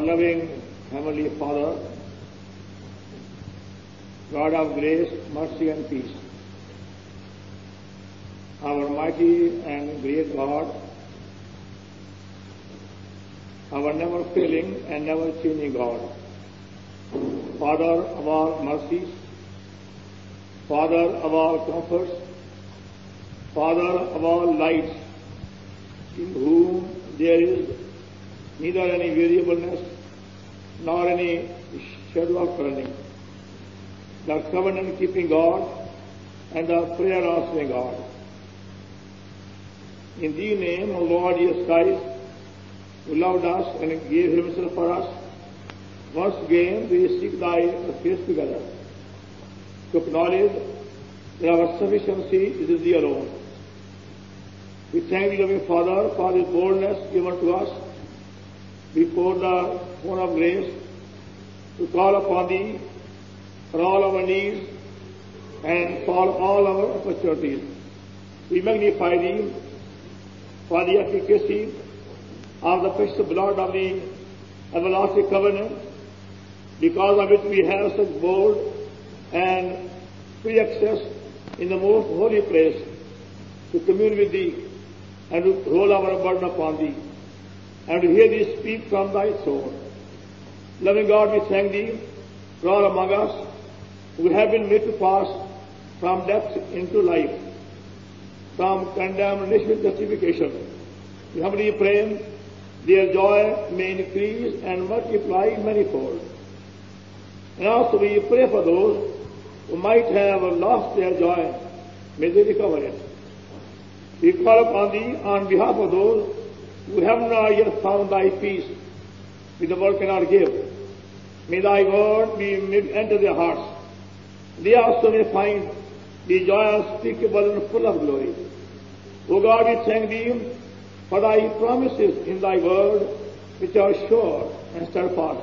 loving Heavenly Father, God of grace, mercy and peace, our mighty and great God, our never failing and never changing God, Father of all mercies, Father of all comforts, Father of all lights, in whom there is neither any variableness nor any shadow of turning, the covenant-keeping God and the prayer-answering God. In Thy name, O Lord Jesus Christ, who loved us and gave Himself for us, once again we seek Thy face together, to acknowledge that our sufficiency is in Thee alone. We thank Thee, loving Father, for this boldness given to us before the throne of grace, to call upon Thee for all our needs and for all our opportunities. We magnify Thee for the efficacy of the precious blood of the everlasting covenant, because of which we have such bold and free access in the most holy place to commune with Thee and to roll our burden upon Thee and to hear Thee speak from Thy throne. Loving God, we thank Thee for all among us who have been made to pass from death into life, from condemnation to justification. We humbly pray their joy may increase and multiply manifold. And also we pray for those who might have lost their joy, may they recover it. We call upon Thee on behalf of those who have not yet found Thy peace, which the world cannot give. May Thy word be made enter their hearts. They also may find the joy unspeakable and full of glory. O God, we thank Thee for Thy promises in Thy word, which are sure and steadfast.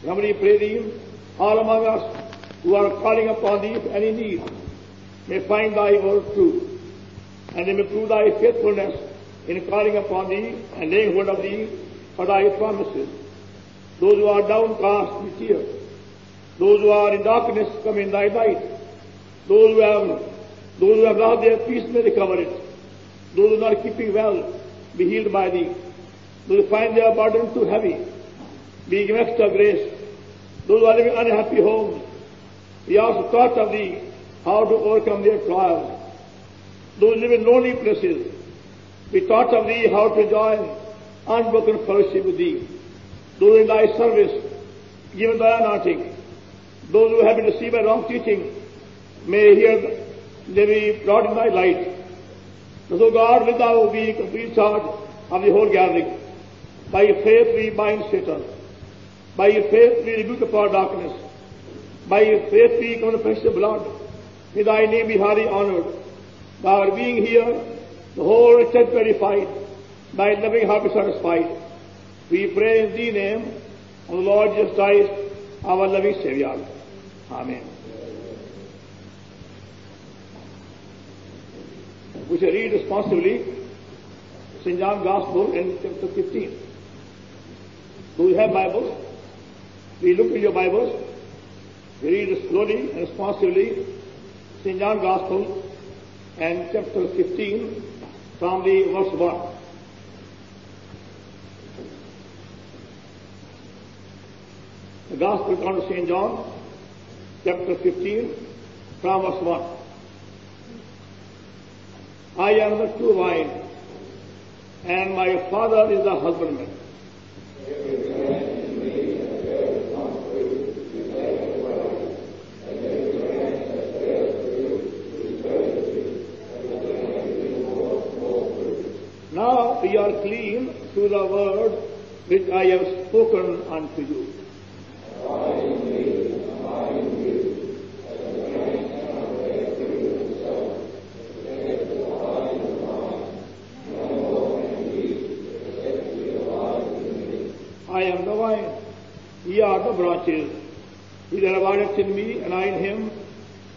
We humbly pray Thee, all among us who are calling upon Thee for any need, may find Thy word true, and they may prove Thy faithfulness in calling upon Thee and laying hold of Thee for Thy promises. Those who are downcast with tears, those who are in darkness come in Thy light, those who have lost their peace may recover it, those who are not keeping well be healed by Thee, those who find their burden too heavy be given extra grace, those who are living unhappy homes we also taught of Thee how to overcome their trials, those who live in lonely places we taught of Thee how to join unbroken fellowship with Thee, those in Thy service given Thy anointing, those who have been deceived by wrong teaching may hear they be brought in Thy light. So God, will Thou be in complete charge of the whole gathering. By your faith we bind Satan. By your faith we rebuke upon darkness. By your faith we come to precious blood. May Thy name be highly honored. By our being here, the whole church verified, Thy loving heart be satisfied. We pray in Thy name, O Lord Jesus Christ, our loving Savior. Amen. We shall read responsibly St. John's Gospel in chapter 15. Do you have Bibles? We look in your Bibles. We read slowly and responsibly St. John's Gospel and chapter 15 from the verse 1. The Gospel according to St. John, chapter 15, from verse 1. I am the true vine, and my Father is the husbandman. Now ye are clean through the word which I have spoken unto you. I am the vine, ye are the branches. He that abideth in me, and I in him,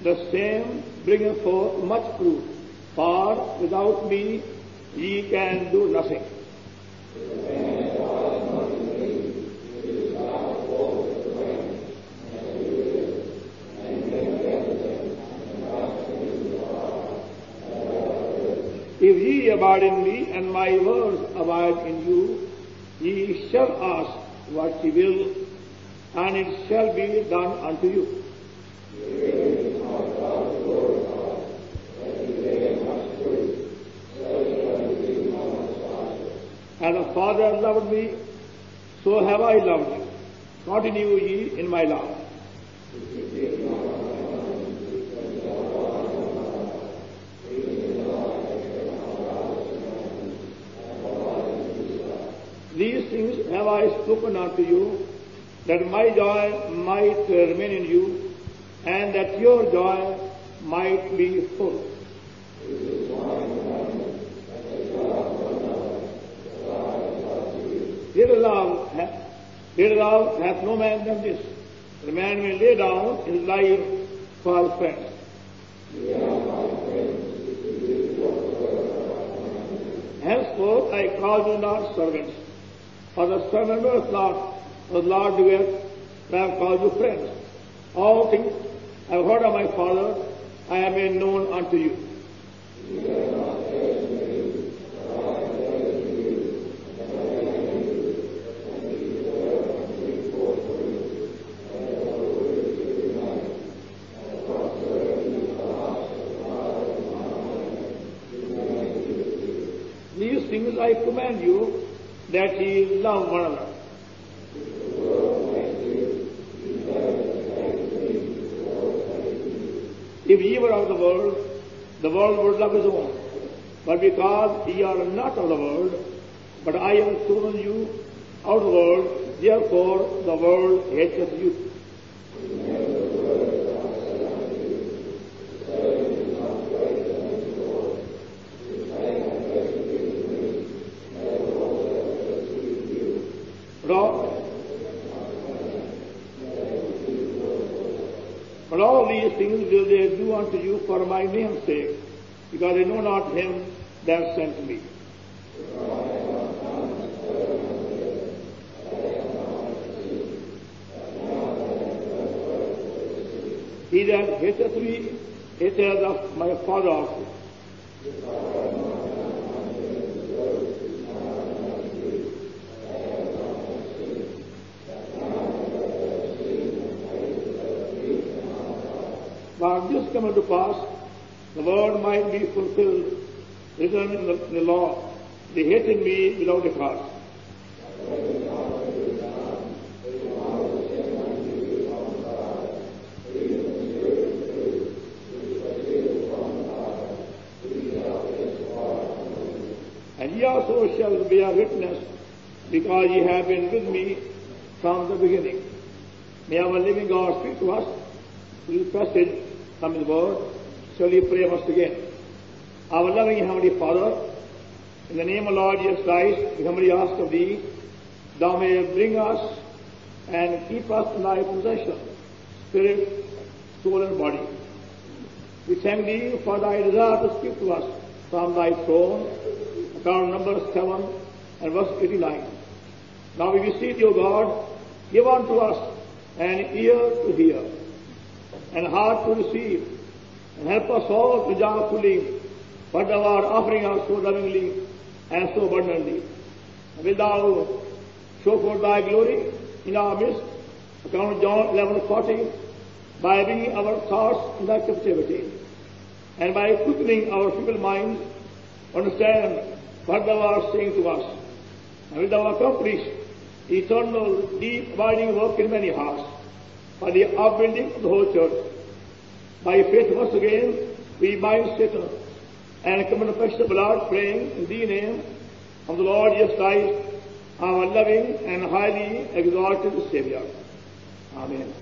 the same bringeth forth much fruit. For without me ye can do nothing. If ye abide in me, and my words abide in you, ye shall ask what ye will, and it shall be done unto you. As the Father loved me, so have I loved you. Continue ye in my love. These things have I spoken unto you, that my joy might remain in you, and that your joy might be full. Greater love hath no man than this, that a man may lay down his life for his friends. Henceforth I call you not servants, for the servant knoweth not what the Lord doeth, but I have called you friends. All things I have heard of my Father, I have made known unto you. These things I command you, that ye love one another. If ye were of the world would love his own. But because ye are not of the world, but I have chosen you out of the world, therefore the world hateth you. But all these things will they do unto you for my name's sake, because they know not him that sent me. He that hateth me, hateth of my Father also. For this cometh to pass, the word might be fulfilled, written in the law, they hated me without a cause. And ye also shall bear witness, because ye have been with me from the beginning. May our living God speak to us through this passage from His Word. Shall we pray once again? Our loving Heavenly Father, in the name of Lord Jesus Christ, we humbly ask of Thee, Thou may bring us and keep us in Thy possession, spirit, soul, and body. We thank Thee for Thy desire to speak to us from Thy throne, according to Numbers 7 and verse 89. Now we beseech Thee, O God, give unto us an ear to hear, and a heart to receive, and help us all to joyfully what Thou art offering us so lovingly and so abundantly. And will Thou show forth Thy glory in our midst, according to John 11:40, by bringing our thoughts in Thy captivity, and by quickening our feeble minds to understand what Thou art saying to us. And will Thou accomplish eternal, deep, abiding work in many hearts, for the upbuilding of the whole church. By faith once again we bind Satan and come in the precious blood, praying in the name of the Lord Jesus Christ, our loving and highly exalted Savior. Amen.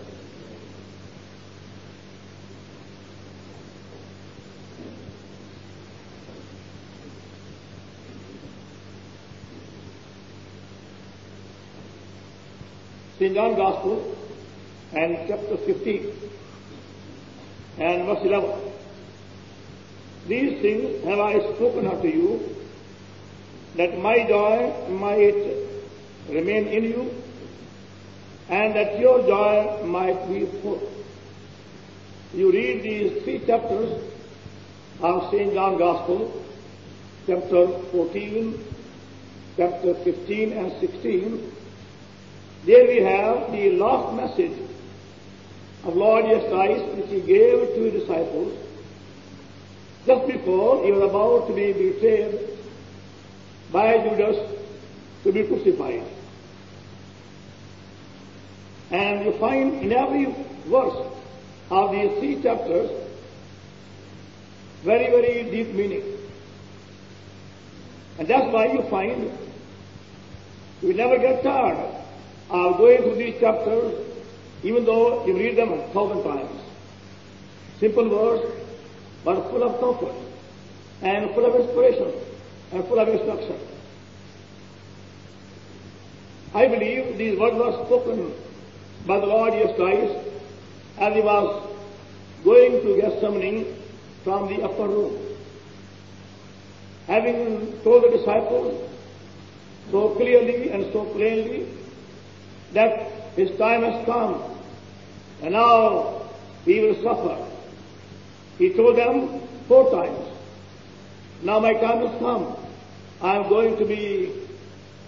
St. John's Gospel and chapter 15 and verse 11. These things have I spoken unto you, that my joy might remain in you, and that your joy might be full. You read these 3 chapters of St. John's Gospel, chapter 14, chapter 15 and 16, there we have the last message of Lord Jesus Christ which he gave to his disciples just before he was about to be betrayed by Judas to be crucified. And you find in every verse of these 3 chapters very, very deep meaning. And that's why you find you never get tired of going through these chapters, even though you read them 1,000 times. Simple words, but full of comfort, and full of inspiration, and full of instruction. I believe these words were spoken by the Lord Jesus Christ as he was going to Gethsemane from the upper room. Having told the disciples so clearly and so plainly that his time has come and now he will suffer. He told them 4 times, now my time has come. I am going to be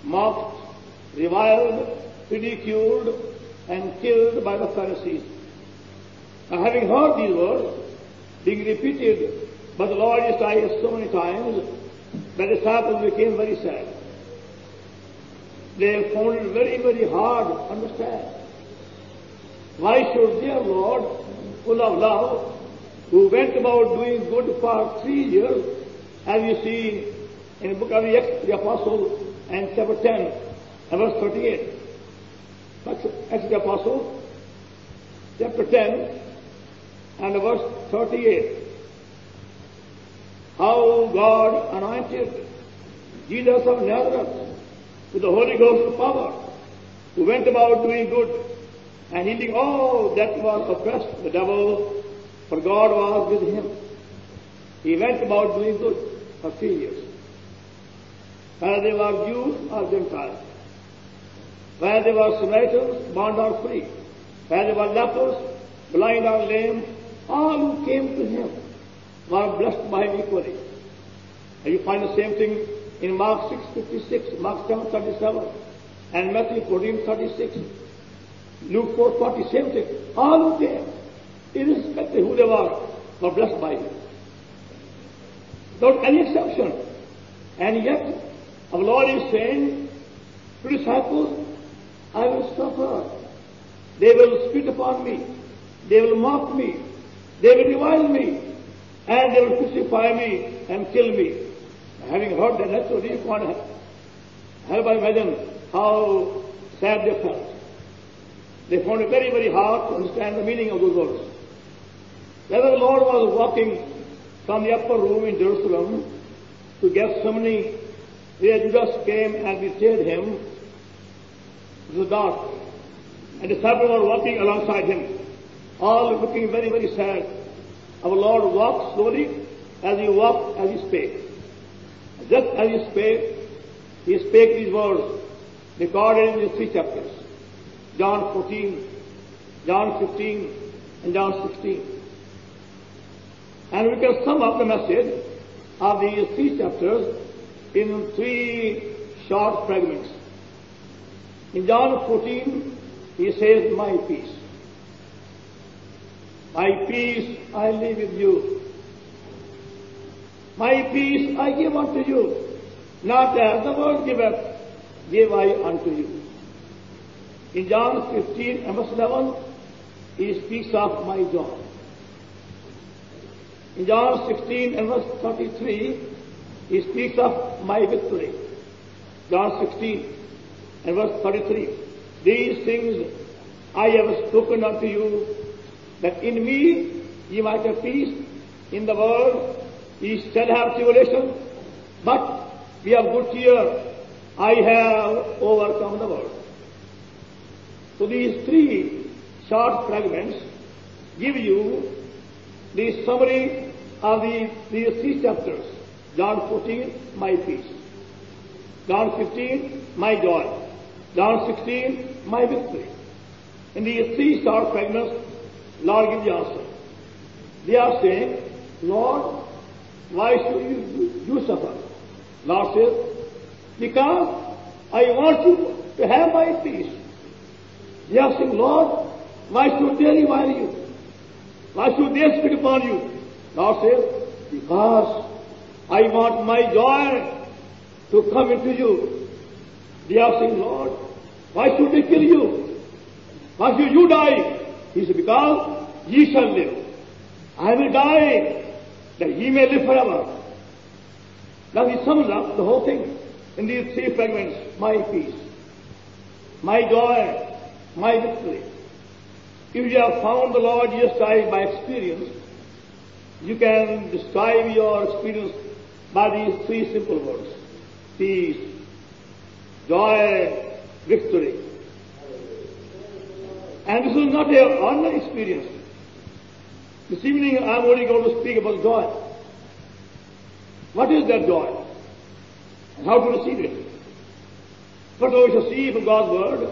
mocked, reviled, ridiculed, and killed by the Pharisees. Now, having heard these words being repeated by the Lord Jesus Christ so many times, the disciples became very sad. They found it very, very hard to understand. Why should their Lord, full of love, who went about doing good for 3 years, as you see in the book of the Acts of the Apostles and chapter 10 and verse 38. Acts of the Apostles, chapter 10 and verse 38. How God anointed Jesus of Nazareth with the Holy Ghost and power, who went about doing good and healing all that was oppressed the devil, for God was with him. He went about doing good for 3 years. Whether they were Jews or Gentiles, whether they were Samaritans, bond or free, whether they were lepers, blind or lame, all who came to him were blessed by him equally. And you find the same thing in Mark 6:56, Mark 7:37, and Matthew 14:36, Luke 4:40, same thing. All who came, irrespective of who they were blessed by him, without any exception. And yet, our Lord is saying to disciples, I will suffer. They will spit upon me. They will mock me. They will revile me. And they will crucify me and kill me. Having heard that, naturally you can't help but imagine how sad they felt. They found it very, very hard to understand the meaning of those words. Whether the Lord was walking from the upper room in Jerusalem to Gethsemane, where Judas came and betrayed him, it was dark, and the disciples were walking alongside him, all looking very, very sad. Our Lord walked slowly as he walked, as he spake. Just as he spake these words, recorded in the 3 chapters, John 14, John 15, and John 16. And we can sum up the message of these 3 chapters in 3 short fragments. In John 14, he says, my peace. My peace I leave with you. My peace I give unto you. Not as the world giveth, give I unto you. In John 15 and verse 11, he speaks of my joy. In John 16 and verse 33, he speaks of my victory. John 16 and verse 33. These things I have spoken unto you, that in me ye might have peace. In the world ye shall have tribulation, but be of good cheer. I have overcome the world. So these 3 short fragments give you the summary of these 3 chapters. John 14, my peace. John 15, my joy. John 16, my victory. In these 3 short fragments, Lord gives the answer. They are saying, Lord, why should you suffer? Lord says, because I want you to have my peace. They are saying, Lord, why should they revile you? Why should they spit upon you? Lord says, because I want my joy to come into you. They are saying, Lord, why should they kill you? Why should you die? He said, because ye shall live. I will die, that ye may live forever. Now he sums up the whole thing in these three fragments. My peace, my joy, my victory. If you have found the Lord Jesus Christ by experience, you can describe your experience by these three simple words: peace, joy, victory. And this is not an ordinary experience. This evening I am only going to speak about joy. What is that joy? And how to receive it? First of all, we shall see from God's Word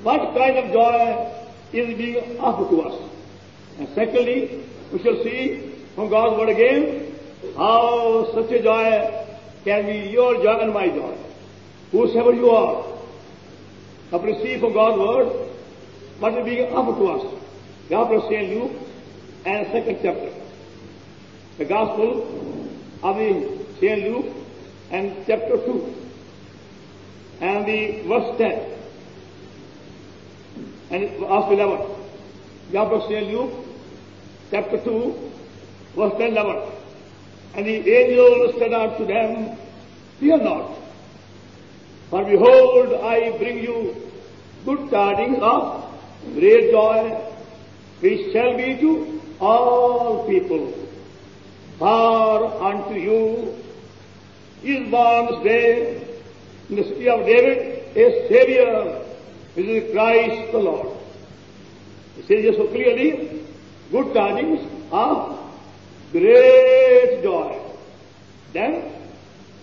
what kind of joy is being offered to us. And secondly, we shall see from God's Word again how such a joy can be your joy and my joy, whosoever you are. Now receive from God's Word what is being offered to us. The Gospel of St. Luke and second chapter. The Gospel of the St. Luke and chapter 2 and the verse 10 and verse 11. The Gospel of St. Luke chapter 2 verse 10 11. And the angel said unto them, fear not, for behold, I bring you good tidings of great joy, which shall be to all people. For unto you is born this day in the city of David a Savior, which is Christ the Lord. He says here so clearly, good tidings of great joy. Then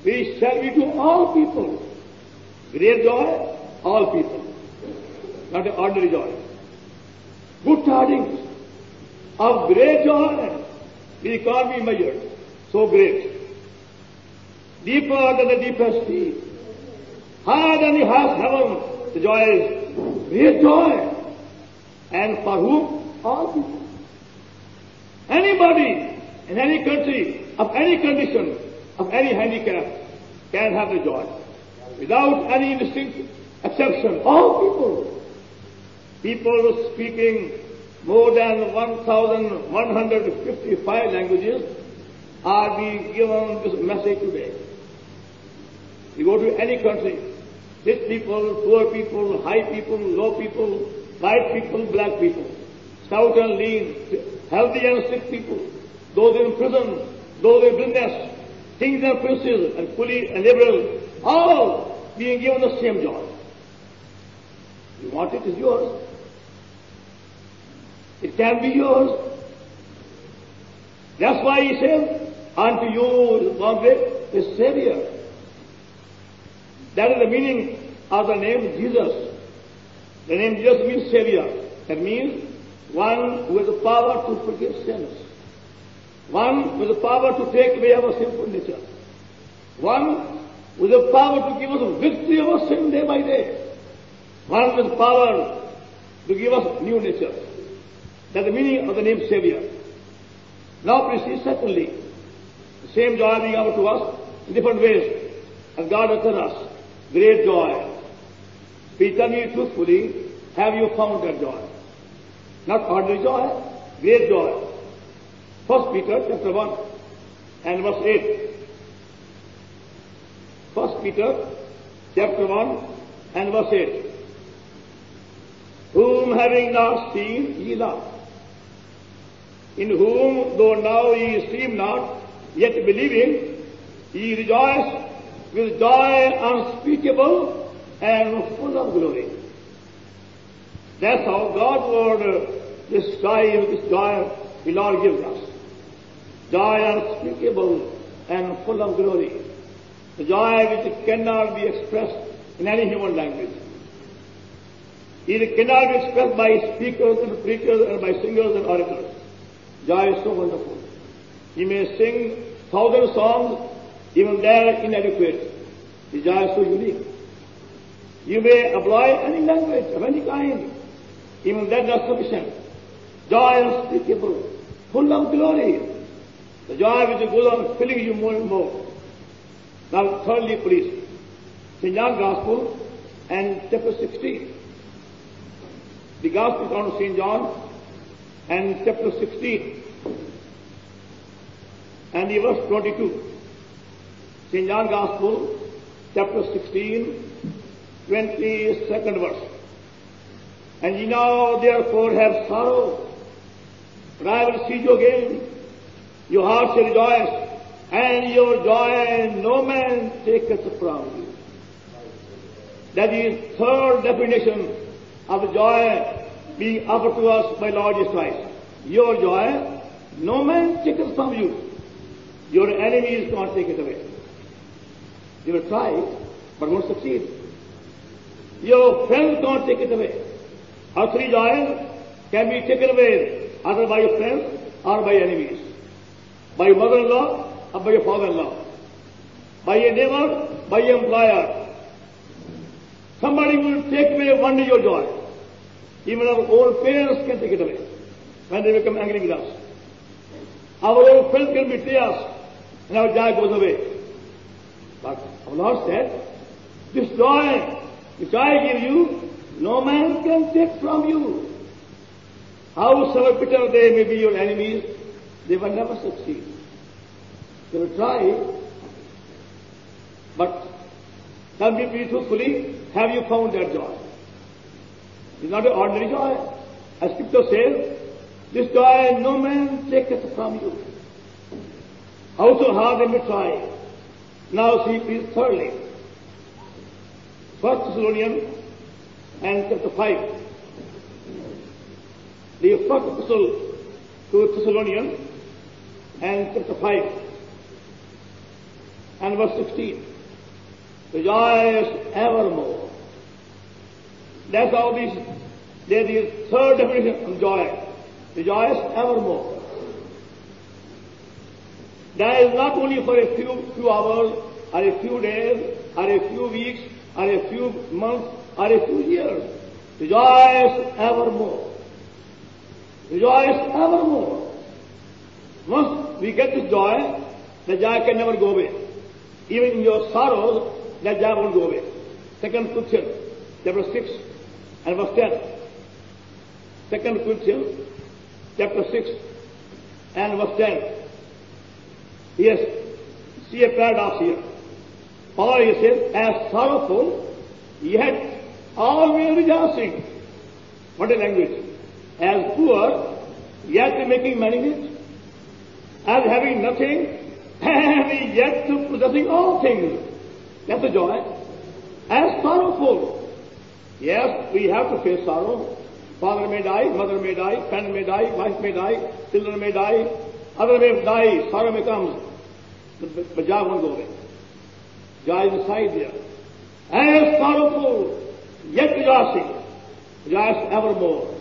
we shall be to all people. Great joy, all people. Not an ordinary joy. Good tidings of great joy, it can't be measured. So great. Deeper than the deepest sea. Higher than the highest heaven. The joy is great joy. And for whom? All people. Anybody in any country, of any condition, of any handicap, can have the joy. Without any distinct exception. All people. People speaking more than 1,155 languages are being given this message today. You go to any country, rich people, poor people, high people, low people, white people, black people, stout and lean, healthy and sick people, those in prison, those in business, kings and princes, and fully and liberal, all being given the same joy. You want it, it's yours. It can be yours. That's why he says, unto you is Savior. That is the meaning of the name Jesus. The name Jesus means Savior. That means one who has the power to forgive sins. One with the power to take away our sinful nature. One with the power to give us victory over sin day by day. One with the power to give us new nature. That's the meaning of the name Savior. Now please see, secondly, the same joy being offered to us in different ways, as God has done us. Great joy. Please tell me truthfully, have you found that joy? Not ordinary joy, great joy. 1 Peter chapter 1 and verse 8. 1 Peter chapter 1 and verse 8. Whom having not seen ye love, in whom though now ye seem not, yet believing, ye rejoice with joy unspeakable and full of glory. That's how God would describe this joy the Lord gives us. Joy unspeakable and full of glory. The joy which cannot be expressed in any human language. It cannot be expressed by speakers and preachers and by singers and orators. Joy is so wonderful. You may sing 1,000 songs Even there inadequate. The joy is so unique. You may employ any language of any kind. Even that not sufficient. Joy unspeakable, full of glory. The joy which goes on filling you more and more. Now, thirdly, please, St. John's Gospel and chapter 16. The Gospel account of St. John and chapter 16 and the verse 22. St. John Gospel, chapter 16, 22nd verse. And ye now therefore have sorrow, but I will see you again. Your heart shall rejoice, and your joy no man taketh from you. That is third definition of the joy being offered to us by Lord Jesus Christ. Your joy no man taketh from you. Your enemies can't take it away. You will try, but won't succeed. Your friends can't take it away. Earthly joy can be taken away either by your friends or by enemies. By your mother-in-law or by your father-in-law. By your neighbor, by your employer. Somebody will take away one day your joy. Even our own parents can take it away when they become angry with us. Our own friends can betray us and our joy goes away. But our Lord said, this joy which I give you, no man can take from you. Howsoever bitter they may be your enemies, they will never succeed. They will try, but tell me please truthfully, have you found that joy? It's not an ordinary joy. As Scripture says, this joy no man taketh from you. Howso hard they may try. Now see please thirdly, 1 Thessalonians and chapter 5. The first epistle to Thessalonians and chapter 5 and verse 16. Rejoice evermore. That's how there is third definition of joy. Rejoice evermore. That is not only for a few hours, or a few days, or a few weeks, or a few months, or a few years. Rejoice evermore. Rejoice evermore. Once we get this joy, the joy can never go away. Even in your sorrows, that joy won't go away. 2 Corinthians, chapter 6 and verse 10. 2 Corinthians, chapter 6 and verse 10. Yes, see a paradox here. Paul, he says, as sorrowful, yet always rejoicing. What a language. As poor, yet making many rich. As having nothing, and yet possessing all things. That's the joy. As sorrowful. Yes, we have to face sorrow. Father may die, mother may die, friend may die, wife may die, children may die, other may die, sorrow may come. But joy won't go away. Joy is inside there. As sorrowful, yet rejoicing. Rejoice evermore.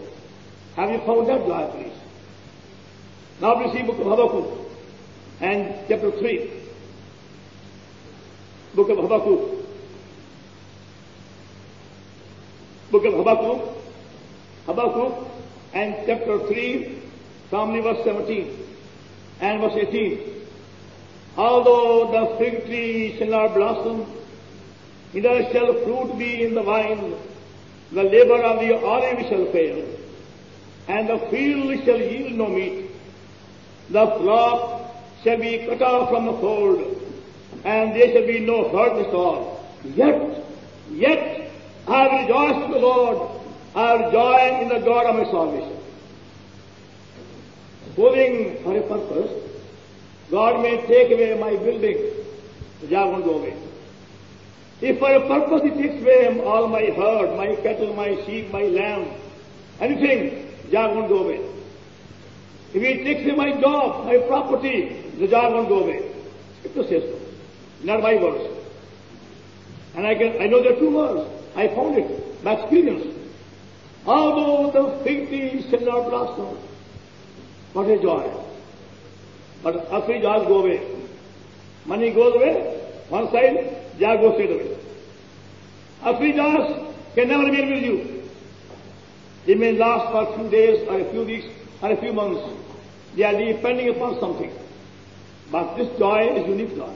Have you found that joy, please? Now we see book of Habakkuk and chapter 3. Book of Habakkuk. Book of Habakkuk. Habakkuk and chapter 3, from verse 17 and verse 18. Although the fig tree shall not blossom, neither shall fruit be in the vine, the labor of the olive shall fail, and the field shall yield no meat. The flock shall be cut off from the fold, and there shall be no herd at all. Yet, I will rejoice in the Lord. I will joy in the God of my salvation. Supposing for a purpose, God may take away my building, the joy won't go away. If for a purpose He takes away all my herd, my cattle, my sheep, my lamb, anything, the joy won't go away. If He takes away my job, my property, the joy won't go away. Scripture says so, not my words. And I know there are 2 words. I found it by experience. Although the fig tree shall not blossom, what a joy. But earthly joys go away. Money goes away, one side, joy goes straight away. Earthly joys can never remain with you. They may last for a few days or a few weeks or a few months. They are depending upon something. But this joy is unique joy.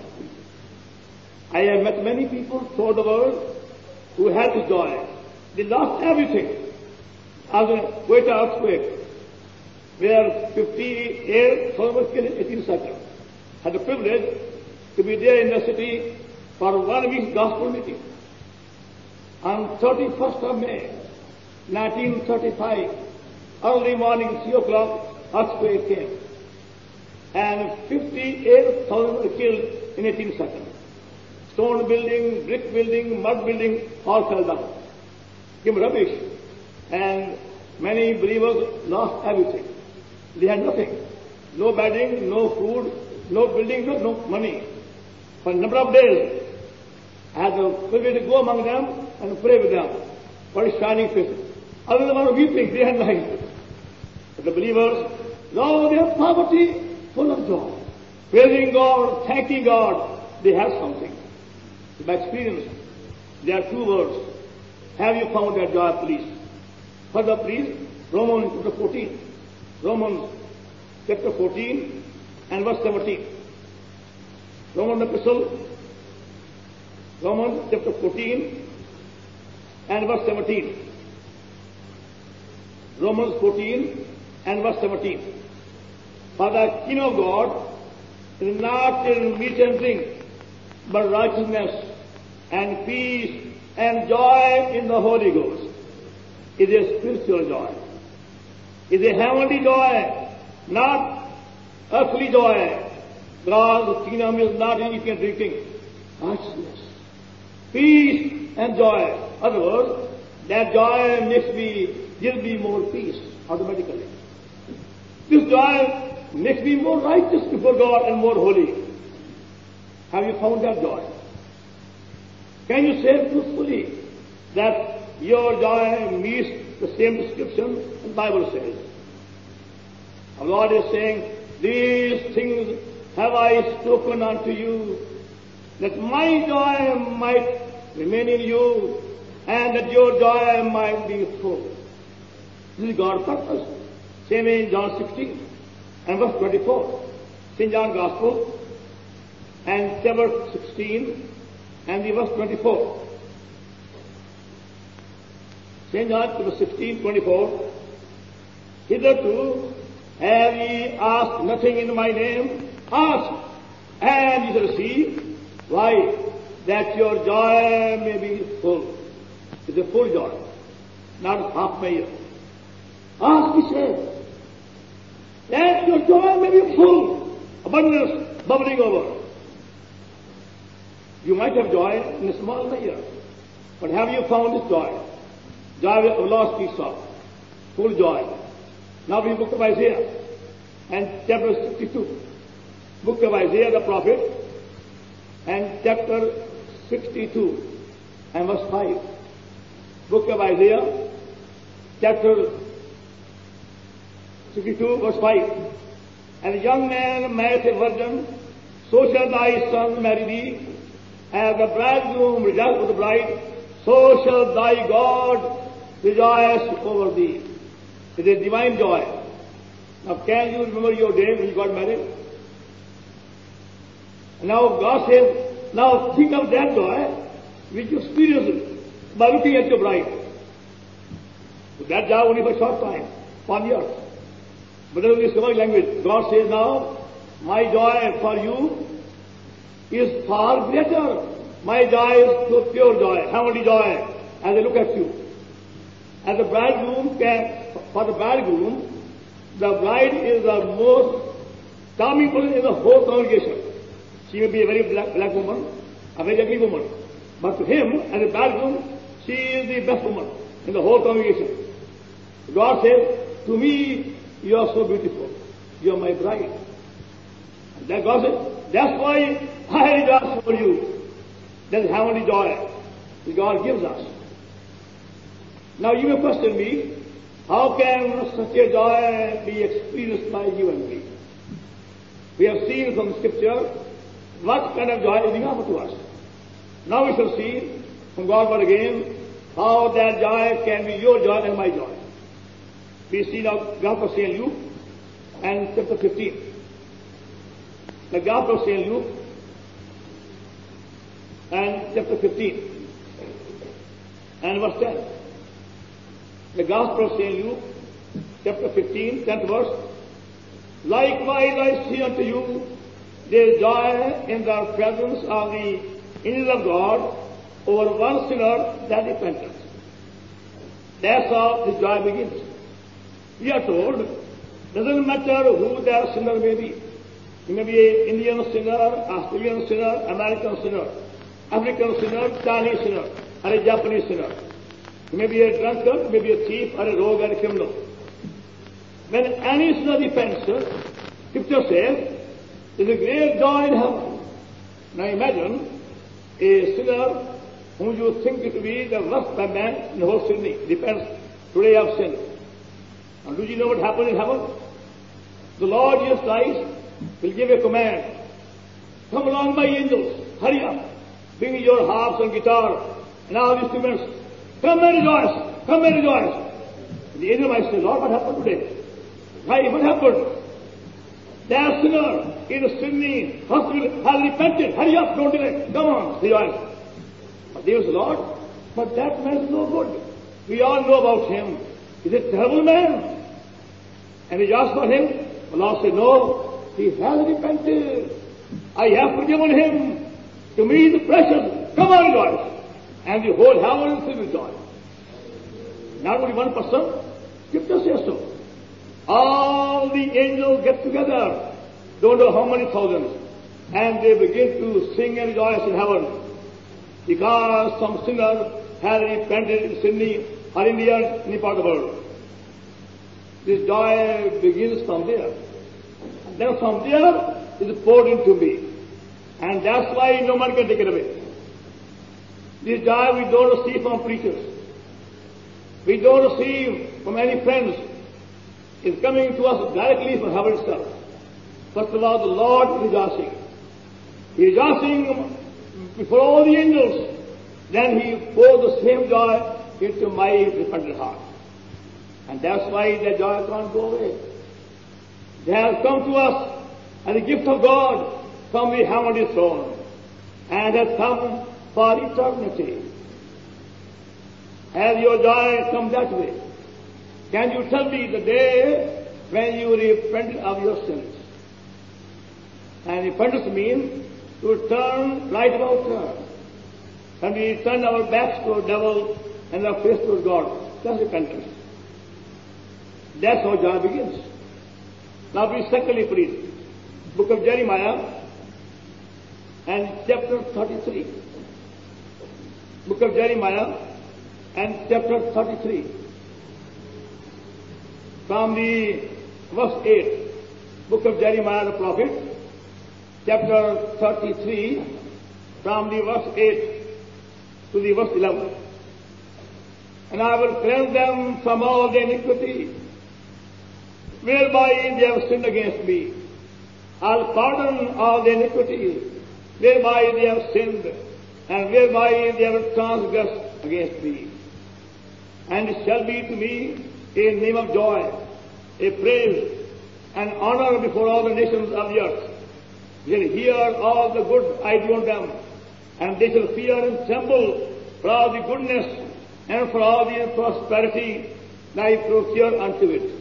I have met many people throughout the world who had this joy. They lost everything. As in Quetta earthquake, where 58,000 were killed in 18 seconds. Had the privilege to be there in the city for 1 week's gospel meeting. On 31st of May, 1935, early morning, 3 o'clock, earthquake came. And 58,000 were killed in 18 seconds. Stone building, brick building, mud building, all fell down. Came rubbish. And many believers lost everything. They had nothing. No bedding, no food, no building, no money. For a number of days, I had the privilege to go among them and pray with them for his shining faces. Others were weeping, they had nothing. But the believers, though their poverty, full of joy, praising God, thanking God, they have something. By experience, there are 2 words. Have you found that joy, please? Further, please, Romans chapter 14. Romans chapter 14 and verse 17. Romans epistle, Romans chapter 14 and verse 17. Romans 14 and verse 17. For the kingdom of God is not in meat and drink, but righteousness and peace and joy in the Holy Ghost. It is a spiritual joy. It is a heavenly joy, not earthly joy. God's kingdom is not in eating and drinking. Righteousness, peace and joy. In other words, that joy gives me more peace automatically. This joy makes me more righteous before God and more holy. Have you found that joy? Can you say truthfully that your joy meets the same description the Bible says? Our Lord is saying, these things have I spoken unto you, that my joy might remain in you, and that your joy might be full. This is God's purpose. Same in John 16 and verse 24. St. John Gospel and chapter 16 and the verse 24. St. John chapter 16, 24. Hitherto have ye asked nothing in my name? Ask, and ye shall receive. Why? That your joy may be full. It's a full joy, not half measure. Ask, he says, that your joy may be full, abundance bubbling over. You might have joy in a small measure, but have you found this joy? Joy of lost speaks of, full joy. Now we book of Isaiah and chapter 62. Book of Isaiah the prophet and chapter 62 and verse 5. Book of Isaiah chapter 62 verse 5. And a young man marrieth a virgin, so shall thy son marry thee. As the bridegroom rejoices with the bride, so shall thy God rejoice over thee. It is divine joy. Now can you remember your day when you got married? Now God says, now think of that joy which you experienced by looking at your bride. That joy only for a short time, 1 year. But in the symbolic language, God says now, my joy for you is far greater. My joy is so pure joy, heavenly joy, as I look at you. And the bridegroom for the bridegroom, the bride is the most charming person in the whole congregation. She may be a very black woman, a very ugly woman. But to him, as a bridegroom, she is the best woman in the whole congregation. God says, to me, you are so beautiful. You are my bride. And then God says, that's why I rejoice for you. That is heavenly joy that God gives us. Now you may question me, how can such a joy be experienced by you and me? We have seen from Scripture what kind of joy is being offered to us. Now we shall see from God's word again how that joy can be your joy and my joy. We see now Gospel of St. Luke and chapter 15. The Gospel of St. Luke and chapter 15 and verse 10. The Gospel of St. Luke, chapter 15, 10th verse. Likewise I say unto you, there is joy in the presence of the angels of God over one sinner that repenteth. That's how the joy begins. We are told, doesn't matter who that sinner may be. He may be an Indian sinner, Australian sinner, American sinner, African sinner, Chinese sinner, or a Japanese sinner. He may be a drunkard, may be a thief, or a rogue, or a criminal. When any sinner repents, Scripture says, there is a great joy in heaven. Now imagine a sinner whom you think it to be the worst man in the whole Sydney repents today of sin. And do you know what happens in heaven? The Lord Jesus Christ will give a command. Come along, my angels, hurry up. Bring your harps and guitar and all the instruments. Come and rejoice. Come and rejoice. The angel might say, Lord, what happened today? Why, what happened? That sinner in the Sydney hospital has repented. Hurry up, don't delay. Come on, rejoice. But there was the Lord. But that man is no good. We all know about him. He's a terrible man. And we asked for him. The Lord said, no, he has repented. I have forgiven him. To me, the precious. Come on, rejoice. And the whole heaven is filled with joy. Not only one person. Scripture says so. All the angels get together, don't know how many thousands, and they begin to sing and rejoice in heaven because some sinner has repented in Sydney or India or any part of the world. This joy begins from there. And then from there it is poured into me. And that's why no one can take it away. This joy we don't receive from preachers. We don't receive from any friends. It's coming to us directly from heaven itself. First of all, the Lord is rejoicing. He is rejoicing before all the angels. Then He pours the same joy into my repentant heart. And that's why that joy can't go away. They have come to us as a gift of God from the heavenly throne and has come for eternity. Has your joy come that way? Can you tell me the day when you repented of your sins? And repentance means to turn right about turn. And we turn our backs to the devil and our face to God. That's repentance. That's how joy begins. Now please secondly, please. Book of Jeremiah and chapter 33. Book of Jeremiah and chapter 33. From the verse 8, book of Jeremiah the prophet, chapter 33, from the verse 8 to the verse 11. And I will cleanse them from all their iniquity, whereby they have sinned against me. I'll pardon all their iniquities, whereby they have sinned, and whereby they have transgressed against me. And it shall be to me a name of joy, a praise, and honor before all the nations of the earth. They shall hear all the good I do unto them, and they shall fear and tremble for all the goodness and for all the prosperity that I procure unto it.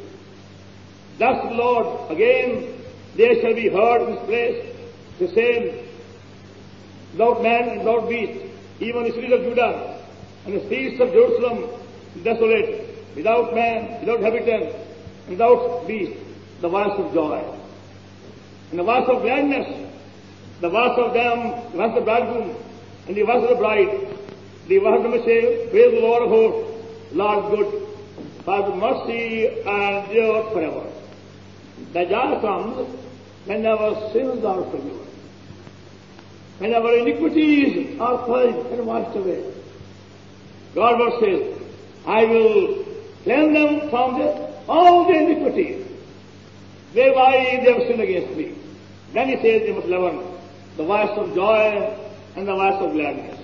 Thus, Lord, again there shall be heard in this place the same, without man and without beast, even the cities of Judah and the streets of Jerusalem desolate, without man, without habitant, without beast, the voice of joy, and the voice of gladness, the voice of them, the voice of the bridegroom, and the voice of the bride, the voice of them say, praise the Lord of hosts, Lord good, for His mercy endureth forever. The joy comes when our sins are forgiven, when our iniquities are purged and washed away. God's word says, I will cleanse them from all their iniquities, whereby they have sinned against me. Then He says in verse 11, the voice of joy and the voice of gladness.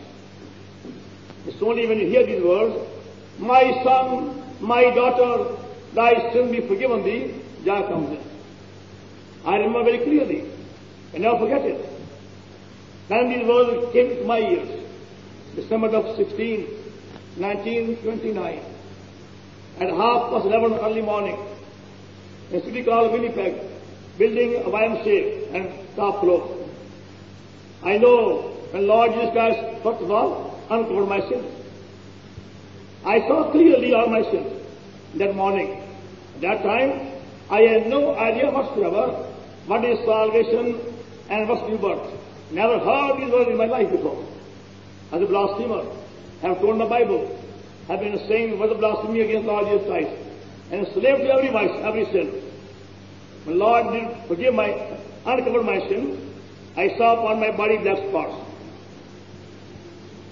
It's only when you hear these words, my son, my daughter, thy sin be forgiven thee, joy comes in. I remember very clearly. I never forget it. Then these words came to my ears. December 16, 1929. At 11:30 early morning, in a city called Winnipeg, building a YMCA and top floor. I know when Lord Jesus Christ, first of all, uncovered my sins. I saw clearly all my sins that morning. At that time, I had no idea whatsoever what is salvation and what's new birth. Never heard these words in my life before. As a blasphemer, have torn the Bible, have been saying words of blasphemy against Lord Jesus Christ, and enslaved to every vice, every sin. When Lord did forgive uncovered my sin, I saw upon my body black spots.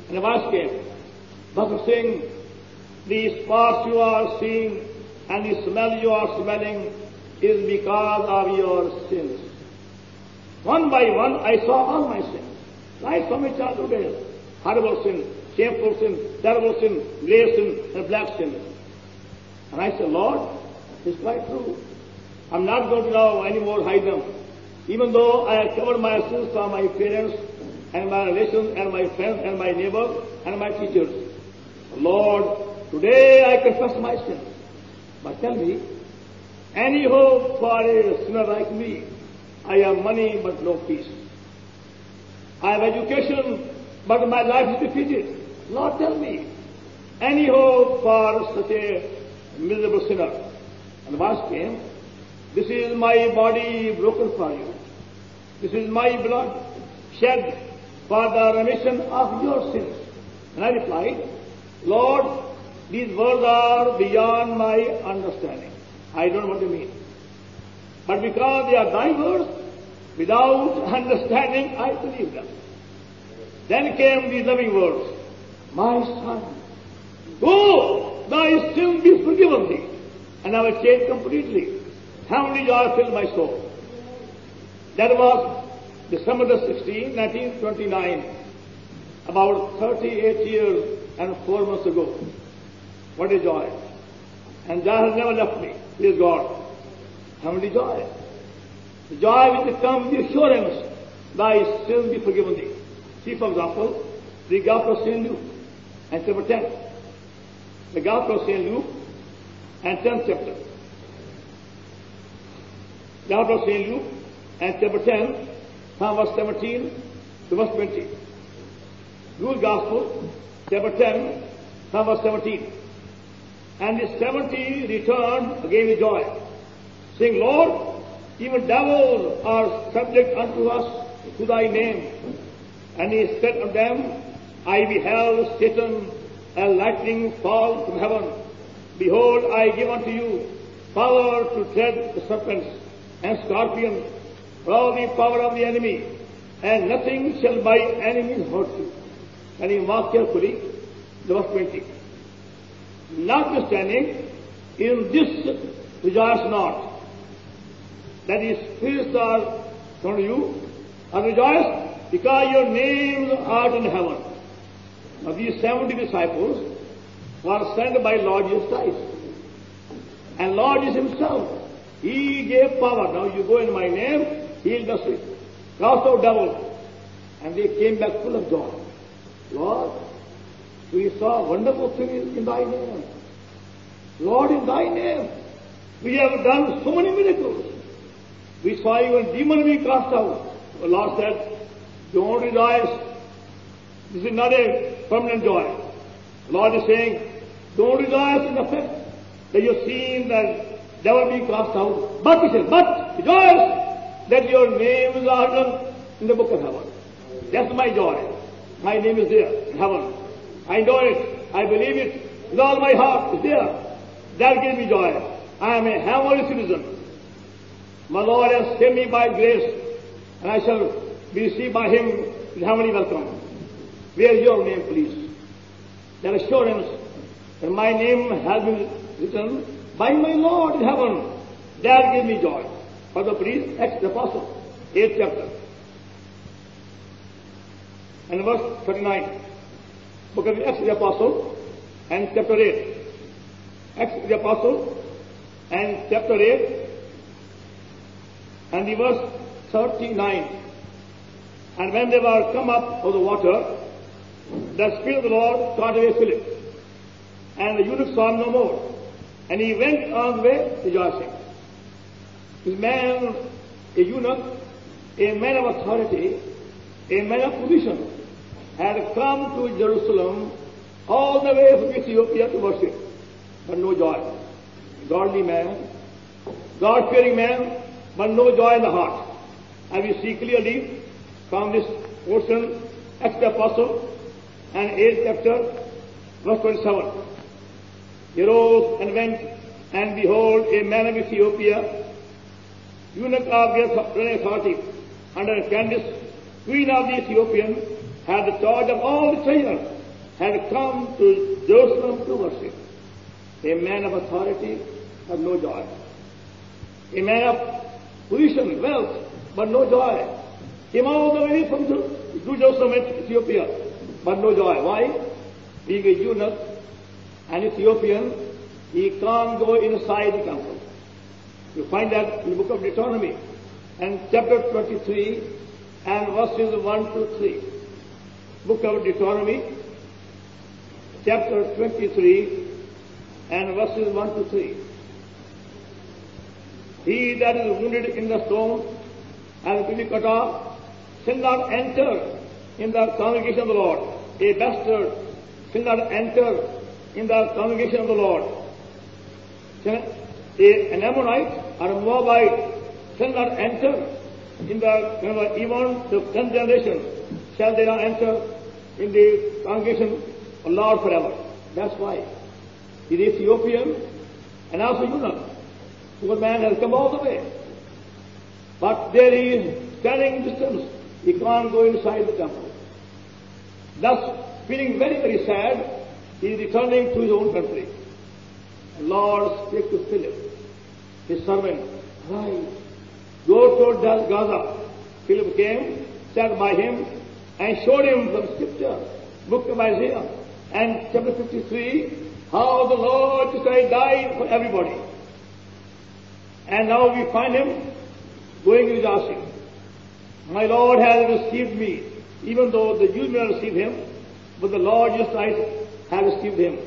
And the voice came, thus saying, the spots you are seeing and the smell you are smelling is because of your sins. One by one, I saw all my sins, right from my childhood days. Horrible sin, shameful sin, terrible sin, grey sin, and black sin. And I said, Lord, it's quite true. I'm not going to now anymore hide them. Even though I have covered my sins from my parents and my relations and my friends and my neighbors and my teachers. Lord, today I confess my sins. But tell me, any hope for a sinner like me? I have money but no peace. I have education but my life is defeated. Lord, tell me, any hope for such a miserable sinner? And the voice came, this is my body broken for you. This is my blood shed for the remission of your sins. And I replied, Lord, these words are beyond my understanding. I don't know what they mean. But because they are thy words, without understanding, I believe them. Then came these loving words, my son, go, thy sin be forgiven thee. And I was changed completely. Heavenly joy filled my soul. That was December 16, 1929, about 38 years and 4 months ago. What a joy. And joy has never left me. Praise God. Heavenly joy. The joy which comes the assurance, thy sins be forgiven thee. See, for example, the Gospel of St. Luke and chapter 10. The Gospel of St. Luke and 10th chapter. Gospel of St. Luke and chapter 10, from verse 17 to verse 20. Luke's Gospel, chapter 10, from verse 17. And the 70 returned again with joy, saying, Lord, even devils are subject unto us to thy name. And he said unto them, I beheld Satan as lightning fall from heaven. Behold, I give unto you power to tread the serpents and scorpions, for all the power of the enemy, and nothing shall by any means hurt you. And you mark carefully the verse 20. Notwithstanding, in this rejoice not, that his spirits are from you, and rejoice because your names are in heaven. Now these 70 disciples were sent by Lord Jesus Christ. And Lord Jesus himself, he gave power. Now you go in my name, heal the sick, cast out devils. And they came back full of joy. Lord, we saw wonderful things in thy name. Lord, in thy name, we have done so many miracles. We saw even demons being cast out. The Lord said, don't rejoice. This is not a permanent joy. The Lord is saying, don't rejoice in the fact that you've seen the devil being cast out. But, he says, but rejoice that your names are written in the book of heaven. That's my joy. My name is there in heaven. I know it. I believe it. With all my heart, it's there. That gives me joy. I am a heavenly citizen. My Lord has saved me by grace, and I shall be received by him with heavenly welcome. Where is your name, please? That assurance that my name has been written by my Lord in heaven, that gives me joy. Further, please, Acts the Apostle, 8th chapter. and verse 39. Book of Acts of the Apostle and chapter 8. Acts of the Apostle and chapter 8 and the verse 39. And when they were come up of the water, the Spirit of the Lord caught away Philip, and the eunuch saw him no more, and he went on the way rejoicing. This man, a eunuch, a man of authority, a man of position, had come to Jerusalem all the way from Ethiopia to worship, but no joy. Godly man, God-fearing man, but no joy in the heart. And we see clearly from this portion, Acts of the Apostle and 8th chapter, verse 27. He rose and went, and behold, a man of Ethiopia, eunuch of the authority, under Candace, queen of the Ethiopians, had the charge of all the treasure, had come to Jerusalem to worship. A man of authority had no joy. A man of position, wealth, but no joy. Came all the way from Jerusalem to Ethiopia, but no joy. Why? Being a eunuch, an Ethiopian, he can't go inside the temple. You find that in the book of Deuteronomy, and chapter 23, and verses 1 to 3. Book of Deuteronomy, chapter 23, and verses 1 to 3. He that is wounded in the stone and to be cut off shall not enter in the congregation of the Lord. A bastard shall not enter in the congregation of the Lord. An Ammonite or a Moabite shall not enter in the, even the 10th generation shall they not enter in the congregation of the Lord forever. That's why. He is Ethiopian and also eunuch. The man has come all the way. But there he is standing distance. He can't go inside the temple. Thus, feeling very, very sad, he is returning to his own country. The Lord spake to Philip, his servant, rise, go to Gaza. Philip came, sat by him, and showed him from Scripture, book of Isaiah, and chapter 53, how the Lord Jesus Christ died for everybody. And now we find him going rejoicing. My Lord has received me, even though the Jews may not receive him, but the Lord Jesus Christ has received him.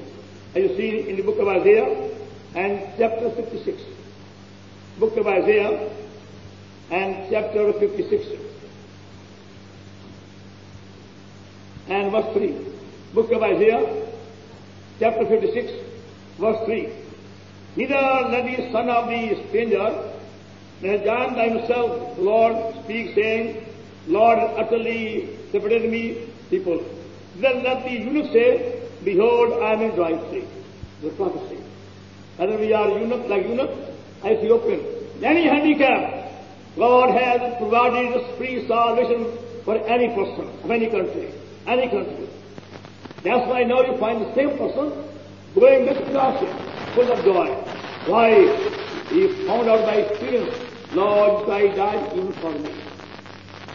As you see in the book of Isaiah and chapter 56. Book of Isaiah and chapter 56. And verse 3. Book of Isaiah, chapter 56, verse 3. Neither let the son of the stranger, nor John himself, the Lord, speak, saying, Lord utterly separated me, people. Then let the eunuch say, behold, I am in dry state. The prophecy. Whether we are eunuch like eunuch, Ethiopian, any handicap, God has provided this free salvation for any person of any country. Any country. That's why now you find the same person going with gossip, full of joy. Why? He found out by experience, Lord, I died even for me.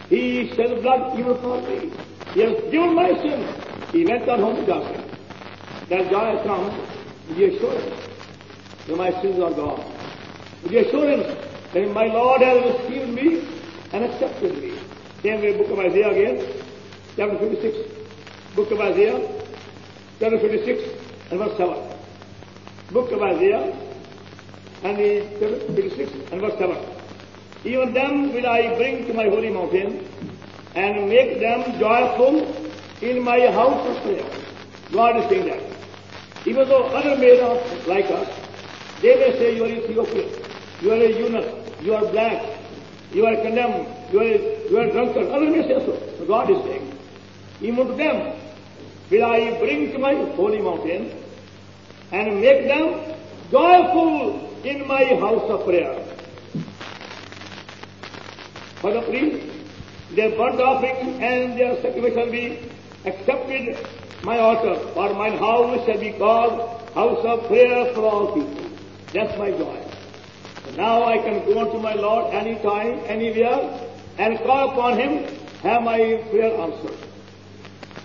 He shed blood even for me. He has given my sin. He went on home to gossip. That joy has come with the assurance that my sins are gone. With the assurance that my Lord has received me and accepted me. Same way, book of Isaiah again, chapter 56. Book of Isaiah, chapter 56 and verse 7. Book of Isaiah and the chapter 56 and verse 7. Even them will I bring to my holy mountain and make them joyful in my house of prayer. God is saying that. Even though other men are like us, they may say you are Ethiopian, you are a eunuch, you are black, you are condemned, you are drunken. Others may say so. But God is saying, even to them will I bring to my holy mountain and make them joyful in my house of prayer. For the priest, their burnt offering and their sacrifice shall be accepted my altar, for mine house shall be called house of prayer for all people. That's my joy. And now I can go unto my Lord anytime, anywhere, and call upon him, have my prayer answered.